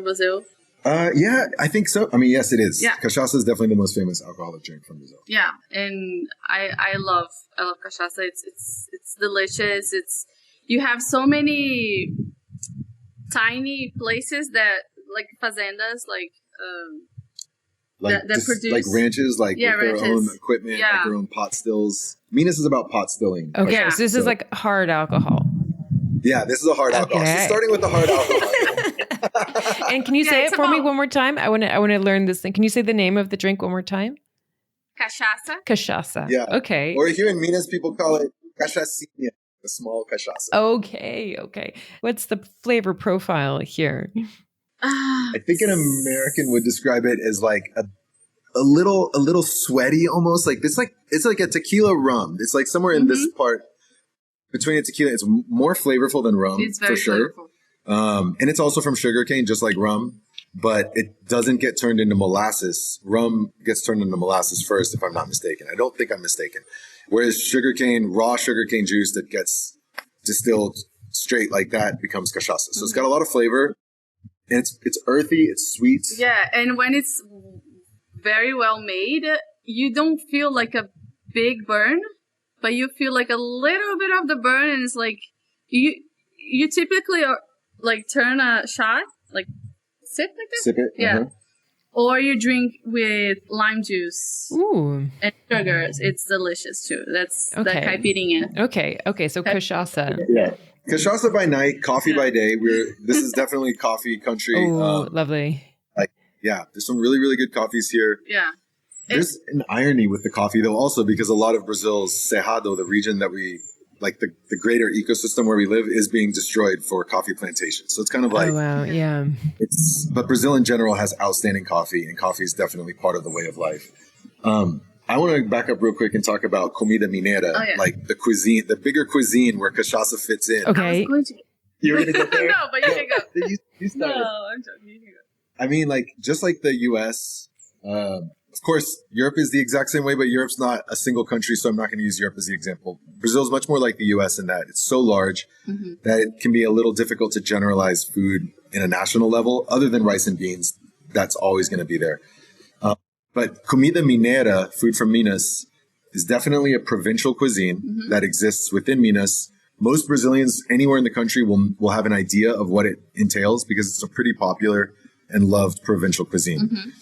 Brazil. Yeah, I think so. I mean, yes, it is. Yeah. Cachaça is definitely the most famous alcoholic drink from Brazil. Yeah, and I love cachaça. It's delicious. You have so many tiny places that, like fazendas, that produce, like ranches, like with ranches. their own equipment, like their own pot stills. Minas is about pot stilling. Okay, yeah. So this is like hard alcohol. Yeah, this is a hard alcohol. So starting with the hard alcohol. And can you say it for me one more time? I want to learn this thing. Can you say the name of the drink one more time? Cachaça. Yeah. Okay. Or here in Minas, people call it cachaçinha. A small cachaça. Okay. What's the flavor profile here? I think an American would describe it as like a little sweaty almost. Like it's like a tequila rum. It's like somewhere in this part between a tequila. It's more flavorful than rum, it's very for sure. Flavorful. And it's also from sugarcane, just like rum, but it doesn't get turned into molasses. Rum gets turned into molasses first, if I'm not mistaken. I don't think I'm mistaken. Whereas raw sugarcane juice that gets distilled straight like that becomes cachaça. So it's got a lot of flavor, and it's earthy, it's sweet. Yeah, and when it's very well made, you don't feel like a big burn, but you feel like a little bit of the burn, and it's like you typically like turn a shot, like sip like that. Sip it. Yeah. Or you drink with lime juice. Ooh. And sugars. It's delicious too. That's the caipirinha. Okay. So cachaça. Yeah. Cachaça by night, coffee by day. This is definitely coffee country. Oh, lovely. There's some really, really good coffees here. Yeah. There's an irony with the coffee though also, because a lot of Brazil's Cerrado, the region that we like, the greater ecosystem where we live, is being destroyed for coffee plantations. So it's kind of like, oh, wow, yeah. But Brazil in general has outstanding coffee, and coffee is definitely part of the way of life. I want to back up real quick and talk about comida mineira, like the cuisine, the bigger cuisine where cachaça fits in. Okay. You're going to get there? No, but you can go. You started. No, I'm joking. You can go. I mean, like, just like the U.S., of course, Europe is the exact same way, but Europe's not a single country, so I'm not going to use Europe as the example. Brazil is much more like the U.S. in that it's so large that it can be a little difficult to generalize food in a national level. Other than rice and beans, that's always going to be there. But comida mineira, food from Minas, is definitely a provincial cuisine that exists within Minas. Most Brazilians anywhere in the country will have an idea of what it entails because it's a pretty popular and loved provincial cuisine.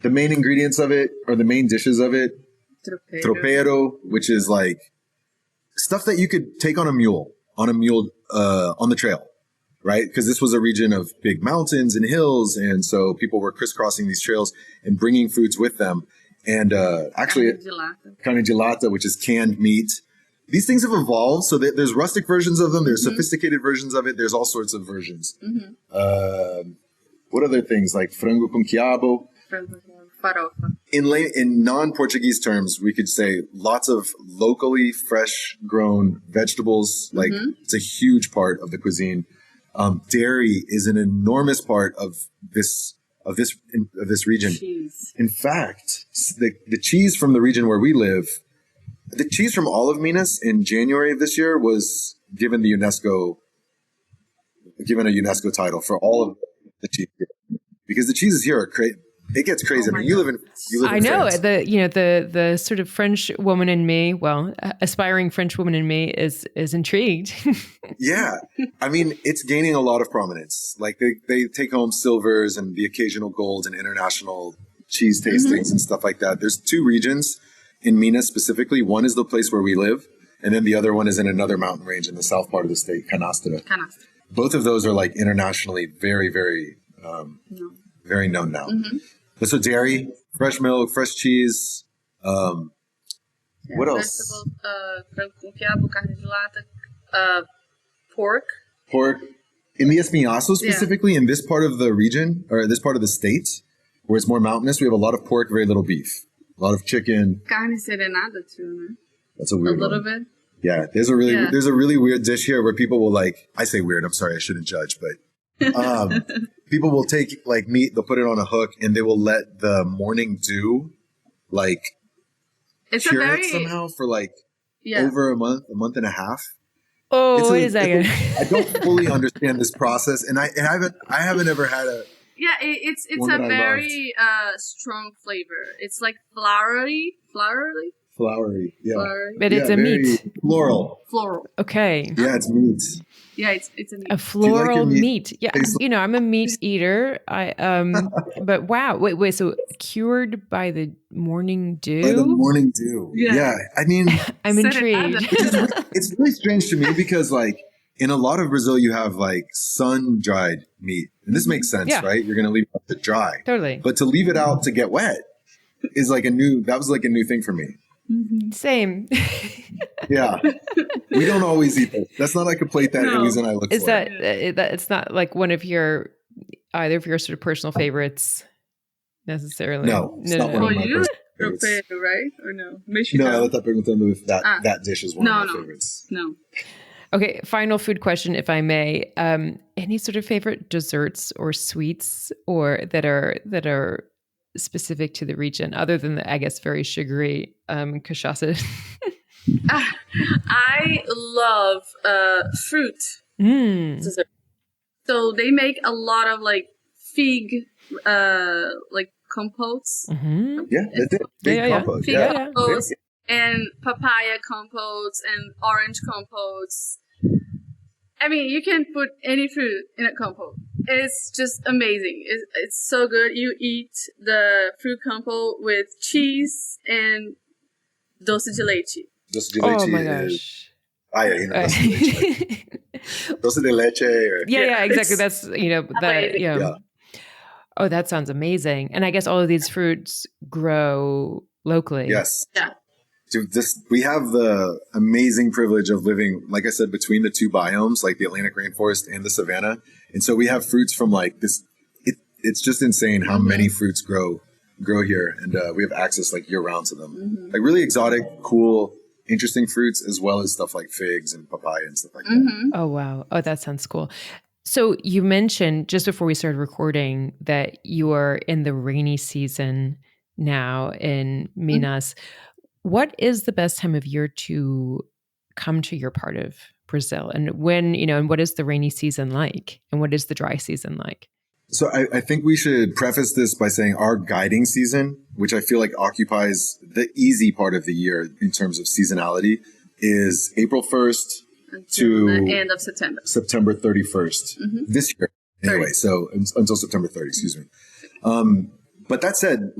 The main ingredients of it, or the main dishes of it, tropeiro, which is like stuff that you could take on a mule on the trail, right? Because this was a region of big mountains and hills, and so people were crisscrossing these trails and bringing foods with them. And actually, carne de lata, which is canned meat. these things have evolved. So there's rustic versions of them. There's sophisticated versions of it. There's all sorts of versions. What other things like frango com quiabo? Farofa. In non-Portuguese terms, we could say lots of locally fresh grown vegetables. Like it's a huge part of the cuisine. Dairy is an enormous part of this region. Cheese. In fact, the cheese from the region where we live, the cheese from all of Minas in January of this year was given a UNESCO title for all of the cheese, because the cheeses here are crazy. It gets crazy. I mean, you live in I know France. the sort of French woman in me, aspiring French woman in me is intrigued. Yeah. I mean, it's gaining a lot of prominence. Like they take home silvers and the occasional golds and international cheese tastings and stuff like that. There's 2 regions in Minas specifically. One is the place where we live, and then the other one is in another mountain range in the south part of the state, Canastra. Both of those are like internationally very, very, very known now. But so dairy, fresh milk, fresh cheese. What else? Vegetables, frango com quiabo, carne de lata, pork. Pork. In the Espinhaco specifically, in this part of the region, or this part of the state, where it's more mountainous, we have a lot of pork, very little beef. A lot of chicken. Carne serenada too, né? That's a weird one. A little bit. Yeah, there's a really weird dish here where people will I say weird, I'm sorry, I shouldn't judge, but people will take like meat, they'll put it on a hook, and they will let the morning dew cure it somehow for over a month and a half. Oh, wait a second. I don't fully understand this process, and I haven't ever had a. Yeah, it's a very strong flavor. It's like flowery. Yeah. Flowery. But it's a meat. Floral. Okay. Yeah, it's meat. Yeah, it's a meat. A floral meat. Yeah, Tastes I'm a meat eater. But wow, wait. So cured by the morning dew. By the morning dew. Yeah. I mean, I'm intrigued. It's really strange to me because in a lot of Brazil, you have sun dried meat, and this makes sense, right? You're going to leave it out to dry. Totally. But to leave it out to get wet is a new thing for me. Same. Yeah. We don't always eat it. That's not like a plate that Elisa and I look for. Is that it's not like one of either of your sort of personal favorites necessarily? No, it's not one of my personal favorites. Right? Or no? No, ela está perguntando if that dish is one of my favorites. No. Okay, final food question, if I may. Any sort of favorite desserts or sweets or that are specific to the region, other than the, I guess, very sugary cachaça? I love fruit dessert. So they make a lot of fig compotes. Yeah, that's it. Fig compote. Fig compotes and papaya compotes and orange compotes. I mean, you can put any fruit in a compote. It's just amazing. It's so good. You eat the fruit compote with cheese and doce de leche. Doce de leche. Oh my gosh. Doce de leche. Doce de leche. Yeah, exactly. That's, that. Oh, that sounds amazing. And I guess all of these fruits grow locally. Yes. Yeah. Dude, we have the amazing privilege of living, like I said, between the 2 biomes, like the Atlantic rainforest and the savanna. And so we have fruits from this. It's just insane how many fruits grow here. And we have access year round to them. Really exotic, cool, interesting fruits, as well as stuff like figs and papaya and stuff like that. Oh, wow. Oh, that sounds cool. So you mentioned just before we started recording that you are in the rainy season now in Minas. What is the best time of year to come to your part of Brazil? And when, and what is the rainy season like? And what is the dry season like? So I think we should preface this by saying our guiding season, which I feel occupies the easy part of the year in terms of seasonality, is April 1st to the end of September. September 31st this year. Anyway, so until September 30, excuse me. But that said,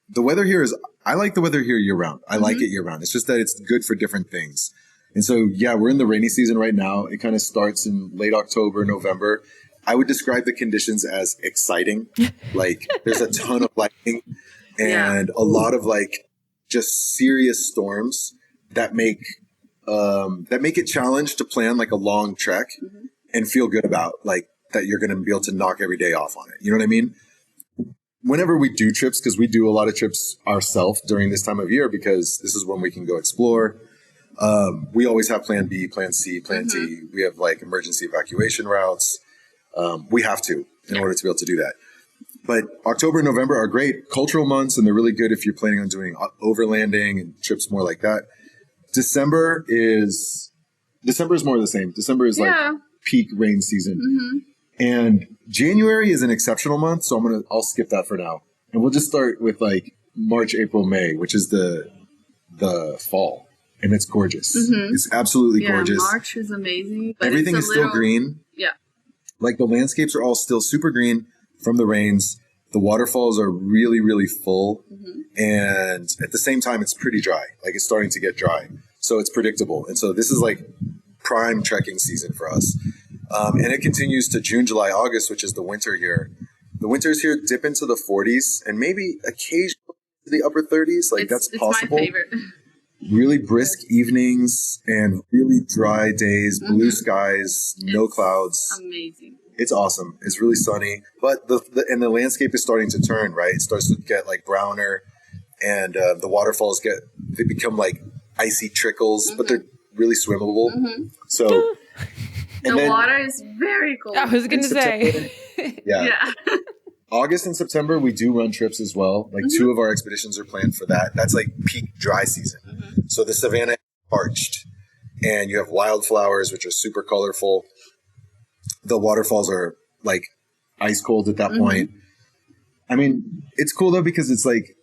the weather here I like the weather here year round. I like it year round. It's just that it's good for different things. And so, we're in the rainy season right now. It kind of starts in late October, November. I would describe the conditions as exciting. There's a ton of lightning and a lot of just serious storms that make that make it challenge to plan like a long trek and feel good about like that you're going to be able to knock every day off on it. You know what I mean? Whenever we do trips, because we do a lot of trips ourselves during this time of year, because this is when we can go explore. We always have plan B, plan C, plan D. We have like emergency evacuation routes. We have to in order to be able to do that. But October and November are great cultural months, and they're really good if you're planning on doing overlanding and trips more like that. December is more of the same. December is like peak rain season. And January is an exceptional month, so I'll skip that for now. And we'll just start with like March, April, May, which is the fall. And it's gorgeous. It's absolutely gorgeous. March is amazing. But everything is still green. Yeah. Like the landscapes are all still super green from the rains. The waterfalls are really, really full. And at the same time, it's pretty dry. Like it's starting to get dry. So it's predictable. And so this is like prime trekking season for us. And it continues to June, July, August, which is the winter here. The winters here dip into the 40s and maybe occasionally the upper 30s. Like that's possible. It's my favorite. Really brisk evenings and really dry days, blue skies, no clouds. Amazing. It's awesome. It's really sunny, but the landscape is starting to turn, right? It starts to get like browner, and the waterfalls they become like icy trickles, but they're really swimmable. So the water is very cold. I was going to say. Yeah. August and September, we do run trips as well. Like 2 of our expeditions are planned for that. That's like peak dry season. So the savanna is parched, and you have wildflowers, which are super colorful. The waterfalls are like ice cold at that point. I mean, it's cool though, because it's like,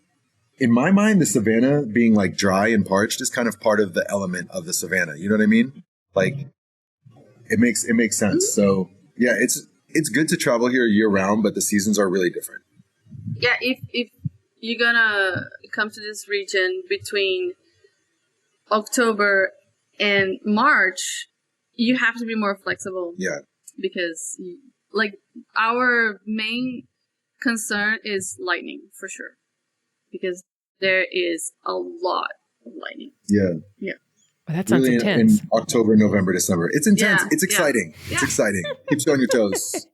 in my mind, the savanna being like dry and parched is kind of part of the element of the savanna. You know what I mean? Like it makes sense. So yeah, it's good to travel here year round, but the seasons are really different. Yeah. If you're gonna come to this region between October and March, you have to be more flexible. Yeah. Because like our main concern is lightning for sure, because there is a lot of lightning. Yeah. Well, that sounds intense. In October, November, December. It's intense. It's exciting. Yeah. It's exciting. Keeps you on your toes.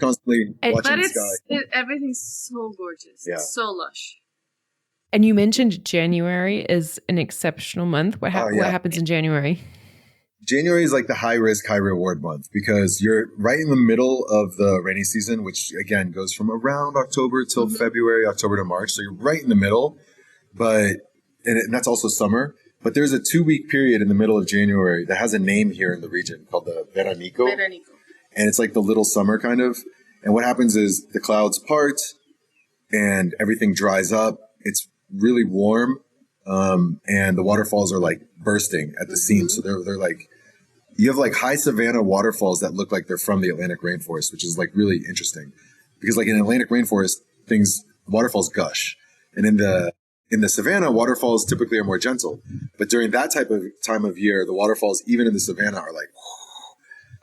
Constantly watching the sky. Everything's so gorgeous. Yeah. It's so lush. And you mentioned January is an exceptional month. What happens in January? January is like the high risk, high reward month, because you're right in the middle of the rainy season, which again goes from around October till February, October to March. So you're right in the middle, and that's also summer. But there's a 2-week period in the middle of January that has a name here in the region called the Veranico. And it's like the little summer kind of. And what happens is the clouds part and everything dries up. It's really warm. And the waterfalls are like bursting at the seams. So they're like, you have like high savanna waterfalls that look like they're from the Atlantic rainforest, which is like really interesting, because like in Atlantic rainforest, waterfalls gush. And in the savanna, waterfalls typically are more gentle. But during that type of time of year, the waterfalls, even in the savanna, are like,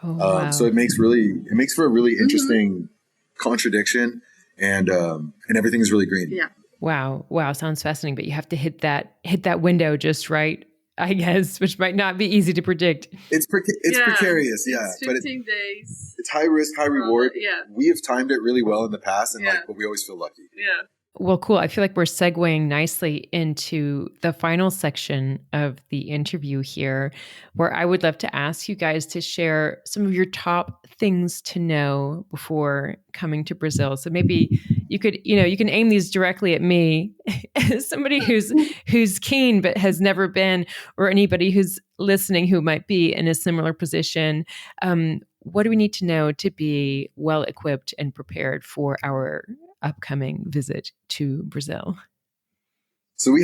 wow. So it makes for a really interesting contradiction, and everything is really green. Yeah. Wow. Sounds fascinating, but you have to hit that window just right, I guess, which might not be easy to predict. It's precarious. Yeah. It's 15 days. It's high risk, high reward. Yeah. We have timed it really well in the past, but we always feel lucky. Yeah. Well, cool. I feel like we're segueing nicely into the final section of the interview here, where I would love to ask you guys to share some of your top things to know before coming to Brazil. So maybe you can aim these directly at me as somebody who's keen but has never been, or anybody who's listening who might be in a similar position. What do we need to know to be well equipped and prepared for our upcoming visit to Brazil? So we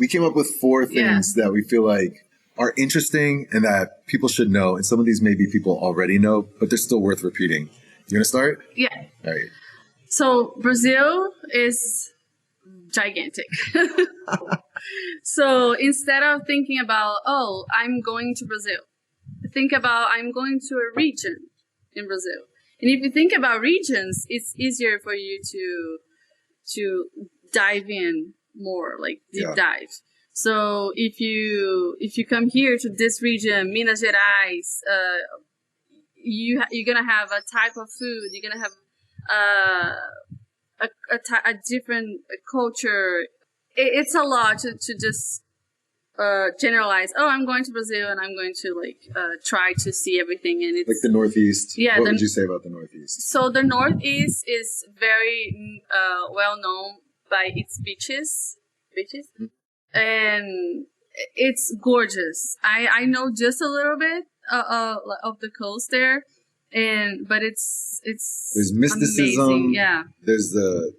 came up with 4 things that we feel like are interesting and that people should know. And some of these maybe people already know, but they're still worth repeating. You want to start? Yeah. All right. So Brazil is gigantic. So instead of thinking about, I'm going to Brazil, think about I'm going to a region in Brazil. And if you think about regions, it's easier for you to dive in more, like deep dive. So if you come here to this region, Minas Gerais, you're gonna have a type of food. You're gonna have a different culture. It's a lot to just generalize. Oh, I'm going to Brazil and I'm going to try to see everything. And it's like the Northeast. Yeah. What would you say about the Northeast? So the Northeast is very well known by its beaches, and it's gorgeous. I know just a little bit of the coast there, but it's there's mysticism. Amazing. Yeah. There's the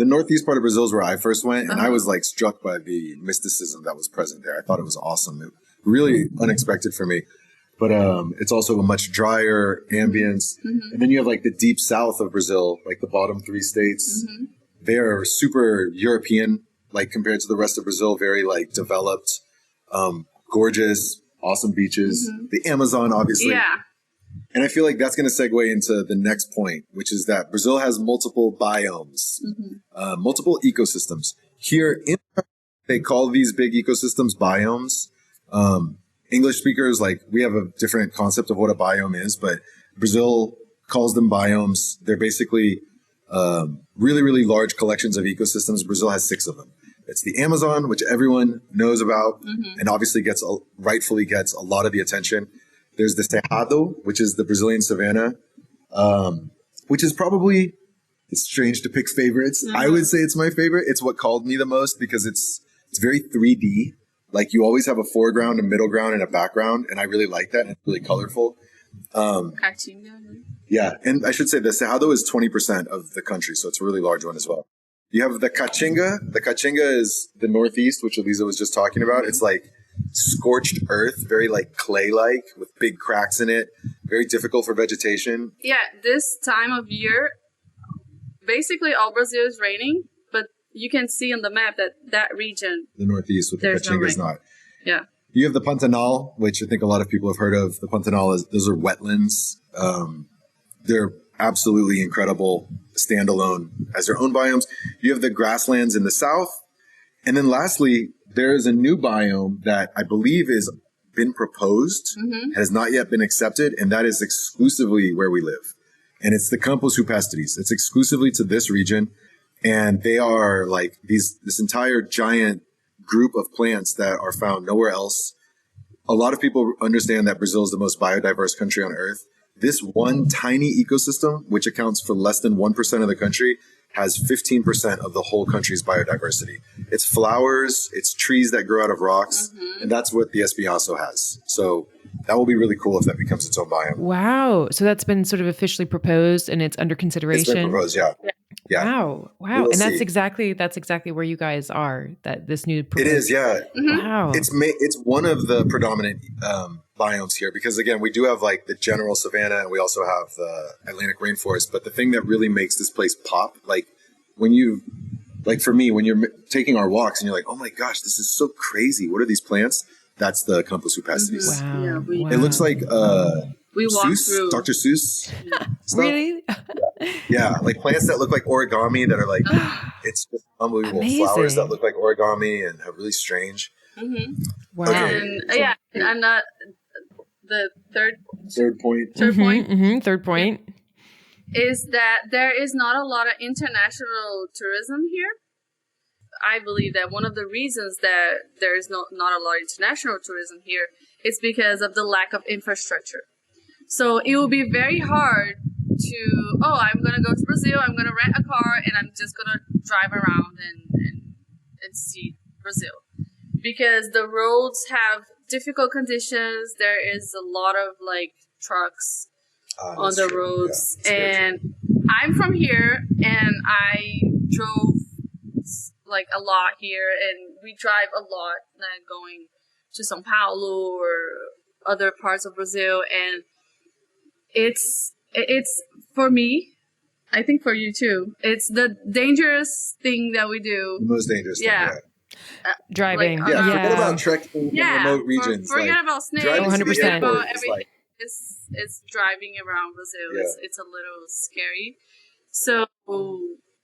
Northeast part of Brazil is where I first went, and I was struck by the mysticism that was present there. I thought it was awesome. It really unexpected for me. But it's also a much drier ambience. Mm-hmm. And then you have the deep south of Brazil, the bottom 3 states. Mm-hmm. They're super European, compared to the rest of Brazil, very developed, gorgeous, awesome beaches. Mm-hmm. The Amazon, obviously. Yeah. And I feel like that's going to segue into the next point, which is that Brazil has multiple biomes, multiple ecosystems. Here, they call these big ecosystems biomes. English speakers, we have a different concept of what a biome is, but Brazil calls them biomes. They're basically really, really large collections of ecosystems. Brazil has 6 of them. It's the Amazon, which everyone knows about, and obviously rightfully gets a lot of the attention. There's the Cerrado, which is the Brazilian savanna, which is probably, it's strange to pick favorites. I would say it's my favorite. It's what called me the most because it's very 3D. You always have a foreground, a middle ground, and a background, and I really like that. And it's really colorful. Yeah, and I should say the Cerrado is 20% of the country, so it's a really large one as well. You have the Caatinga. The Caatinga is the Northeast, which Elisa was just talking about. It's scorched earth, very clay-like with big cracks in it, very difficult for vegetation. Yeah, this time of year, basically all Brazil is raining, but you can see on the map that region, the Northeast with the Caatinga is not. Yeah. You have the Pantanal, which I think a lot of people have heard of. The Pantanal those are wetlands. They're absolutely incredible, standalone as their own biomes. You have the grasslands in the south. And then lastly, there is a new biome that I believe has been proposed, has not yet been accepted, and that is exclusively where we live. And it's the Campos Rupestres. It's exclusively to this region. And they are this entire giant group of plants that are found nowhere else. A lot of people understand that Brazil is the most biodiverse country on earth. This one tiny ecosystem, which accounts for less than 1% of the country, has 15% of the whole country's biodiversity. It's flowers, it's trees that grow out of rocks, and that's what the Espinhaco has. So that will be really cool if that becomes its own biome. Wow. So that's been sort of officially proposed and it's under consideration. It's been proposed, yeah. Wow. And that's exactly where you guys are, that this new It is, yeah. Wow. It's one of the predominant biomes here because, again, we do have the general savanna and we also have the Atlantic rainforest. But the thing that really makes this place pop, when you, for me, when you're taking our walks and you're oh my gosh, this is so crazy. What are these plants? That's the Campos Rupestres. Wow. Yeah, It looks like we walked through Dr. Seuss. Really? Yeah, plants that look like origami that are it's just unbelievable. Amazing. Flowers that look like origami and are really strange. Wow. Okay. And the third point. Third point is that there is not a lot of international tourism here. I believe that one of the reasons that there is not a lot of international tourism here is because of the lack of infrastructure. So it will be very hard to, I'm going to go to Brazil, I'm going to rent a car, and I'm just going to drive around and see Brazil. Because the roads have difficult conditions. There is a lot of trucks on the roads. Yeah, and I'm from here, and I drove a lot here, and we drive a lot going to São Paulo or other parts of Brazil, and it's for me, I think for you too, it's the dangerous thing that we do. The most dangerous thing, yeah. Driving. Forget about trekking in remote regions. Forget about snakes. 100%. Everything is driving around Brazil. Yeah. It's a little scary. So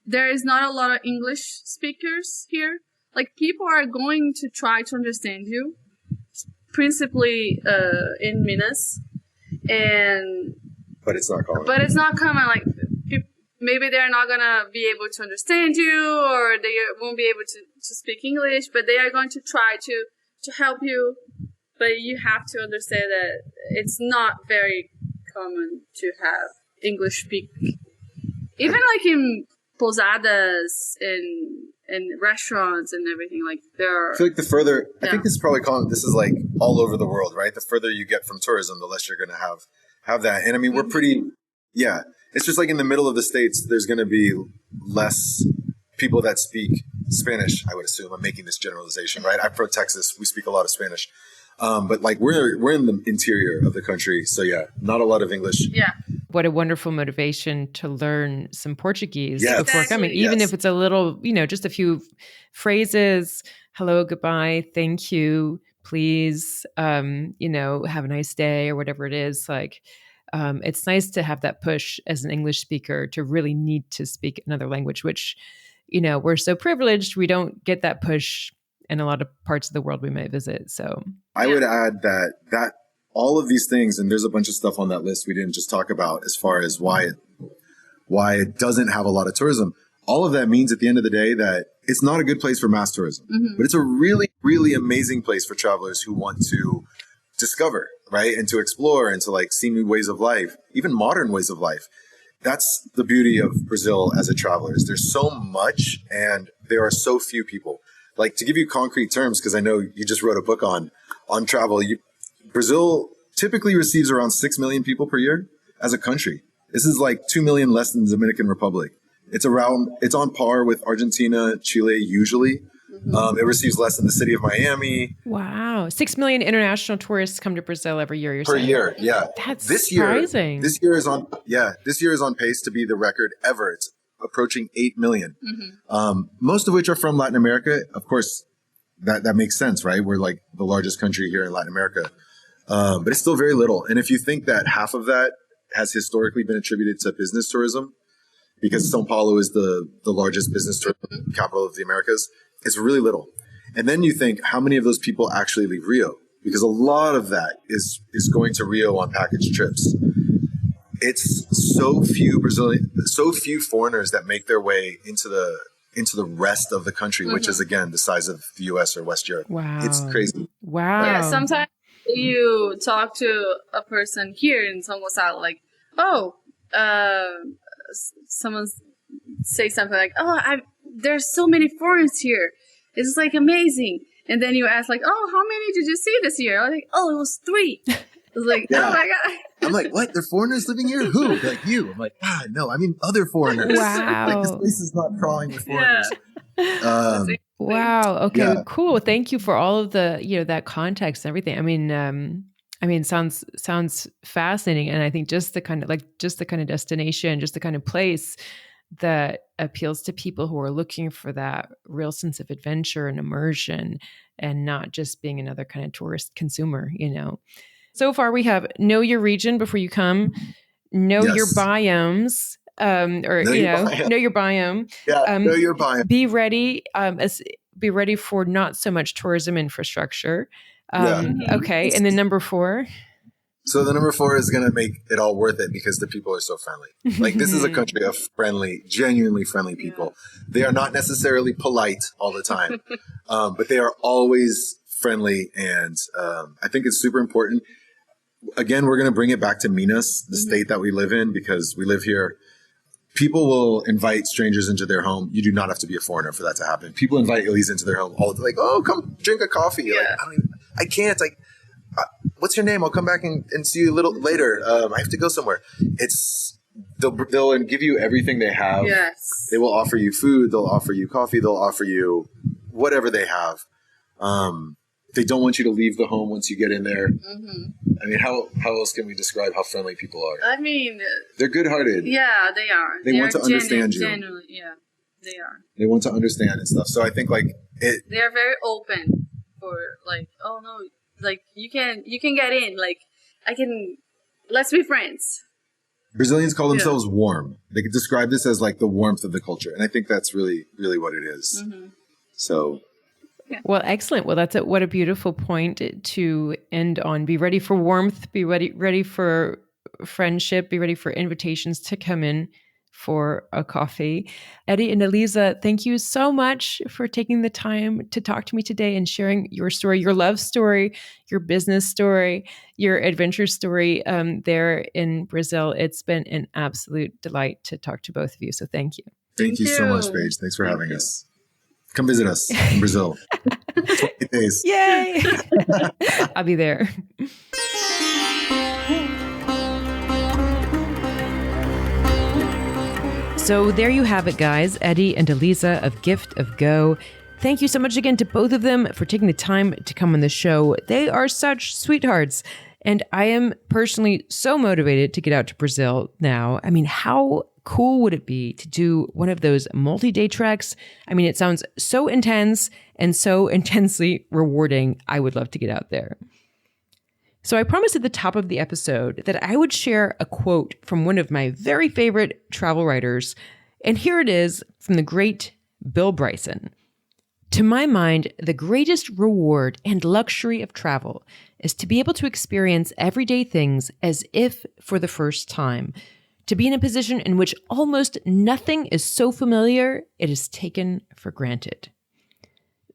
there is not a lot of English speakers here. like people are going to try to understand you, principally in Minas, but it's not common. But it's not common. Like maybe they're not gonna be able to understand you, or they won't be able to speak English, but they are going to try to help you. But you have to understand that it's not very common to have English speak. Even like in posadas, in restaurants and everything, like there are... I feel like I think this is probably common. This is like all over the world, right? The further you get from tourism, the less you're going to have that. And I mean, we're pretty, it's just like in the middle of the States, there's going to be less people that speak Spanish, I would assume. I'm making this generalization, right? I'm from Texas. We speak a lot of Spanish. But like we're in the interior of the country. So not a lot of English. Yeah. What a wonderful motivation to learn some Portuguese before coming, Exactly. even if it's a little, just a few phrases, hello, goodbye, thank you, please, have a nice day or whatever it is. Like, it's nice to have that push as an English speaker to really need to speak another language, which, we're so privileged. We don't get that push in a lot of parts of the world we might visit. So I would add that all of these things, and there's a bunch of stuff on that list we didn't just talk about as far as why it doesn't have a lot of tourism. All of that means at the end of the day that it's not a good place for mass tourism, but it's a really, really amazing place for travelers who want to discover, right? And to explore and to like see new ways of life, even modern ways of life. That's the beauty of Brazil as a traveler. There's so much and there are so few people. Like, to give you concrete terms, because I know you just wrote a book on travel, Brazil typically receives around 6 million people per year as a country. This is like 2 million less than the Dominican Republic. It's on par with Argentina, Chile, usually. It receives less than the city of Miami. wow, 6 million international tourists come to Brazil every year. You're Per saying? year, yeah. That's this surprising. This year is on pace to be the record ever. It's approaching 8 million, most of which are from Latin America. Of course, that makes sense, right? We're like the largest country here in Latin America, but it's still very little. And if you think that half of that has historically been attributed to business tourism, because São Paulo is the largest business tourism capital of the Americas, it's really little. And then you think, how many of those people actually leave Rio? Because a lot of that is going to Rio on package trips. It's so few foreigners that make their way into the rest of the country, which is again the size of the US or West Europe. Wow. It's crazy. Wow. Yeah, sometimes you talk to a person here in São Gonçalo, like, someone say something like, there's so many foreigners here. It's like amazing. And then you ask like, how many did you see this year? I was like, it was 3. I was like, oh my God. I'm like, what? There are foreigners living here? Who? Like you. I'm like, no, I mean other foreigners. Wow. Like this place is not crawling with foreigners. Wow. Okay. Cool. Thank you for all of the, that context and everything. I mean, sounds fascinating. And I think just the kind of destination, just the kind of place that appeals to people who are looking for that real sense of adventure and immersion and not just being another kind of tourist consumer, So far we have know your region before you come, know your biomes, know your biome. Yeah, know your biome. Be ready for not so much tourism infrastructure. Okay, and then number 4. So the number 4 is going to make it all worth it because the people are so friendly. Like this is a country of genuinely friendly people. They are not necessarily polite all the time, but they are always friendly. And I think it's super important. Again, we're going to bring it back to Minas, the state that we live in, because we live here. People will invite strangers into their home. You do not have to be a foreigner for that to happen. People invite Elisa into their home all the time. Like, come drink a coffee. Yeah. Like, I can't. Like, what's your name? I'll come back and see you a little later. I have to go somewhere. They'll give you everything they have. Yes. They will offer you food. They'll offer you coffee. They'll offer you whatever they have. They don't want you to leave the home once you get in there. I mean, how else can we describe how friendly people are? I mean, they're good-hearted. Yeah, they are. They want to understand you. Genuinely, yeah, they are. They want to understand and stuff. So I think like they are very open for like, like you can get in. Like let's be friends. Brazilians call themselves warm. They could describe this as like the warmth of the culture, and I think that's really, really what it is. So Well, excellent. Well, what a beautiful point to end on. Be ready for warmth, be ready for friendship, be ready for invitations to come in for a coffee. Eddie and Elisa, thank you so much for taking the time to talk to me today and sharing your story, your love story, your business story, your adventure story there in Brazil. It's been an absolute delight to talk to both of you. So thank you. Thank you so much, Paige. Thanks for having us. Come visit us in Brazil. 20 days. Yay! I'll be there. So there you have it, guys. Eddie and Elisa of Gift of Go. Thank you so much again to both of them for taking the time to come on the show. They are such sweethearts. And I am personally so motivated to get out to Brazil now. I mean, how cool would it be to do one of those multi-day treks? I mean, it sounds so intense and so intensely rewarding. I would love to get out there. So I promised at the top of the episode that I would share a quote from one of my very favorite travel writers. And here it is from the great Bill Bryson. To my mind, the greatest reward and luxury of travel is to be able to experience everyday things as if for the first time, to be in a position in which almost nothing is so familiar it is taken for granted.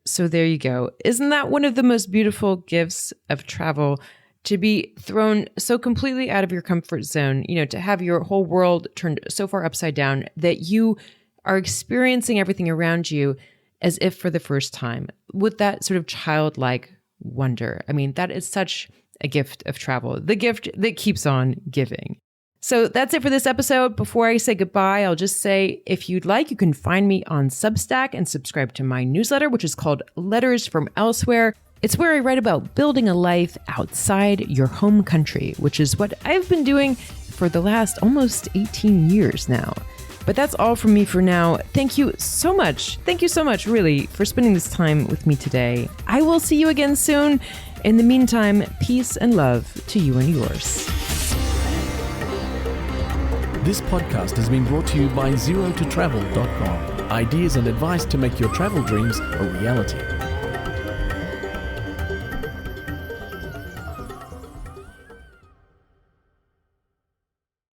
So there you go. Isn't that one of the most beautiful gifts of travel? To be thrown so completely out of your comfort zone, to have your whole world turned so far upside down that you are experiencing everything around you as if for the first time, with that sort of childlike wonder. I mean, that is such a gift of travel, the gift that keeps on giving. So that's it for this episode. Before I say goodbye, I'll just say, if you'd like, you can find me on Substack and subscribe to my newsletter, which is called Letters from Elsewhere. It's where I write about building a life outside your home country, which is what I've been doing for the last almost 18 years now. But that's all from me for now. Thank you so much. Thank you so much, really, for spending this time with me today. I will see you again soon. In the meantime, peace and love to you and yours. This podcast has been brought to you by ZeroToTravel.com. Ideas and advice to make your travel dreams a reality.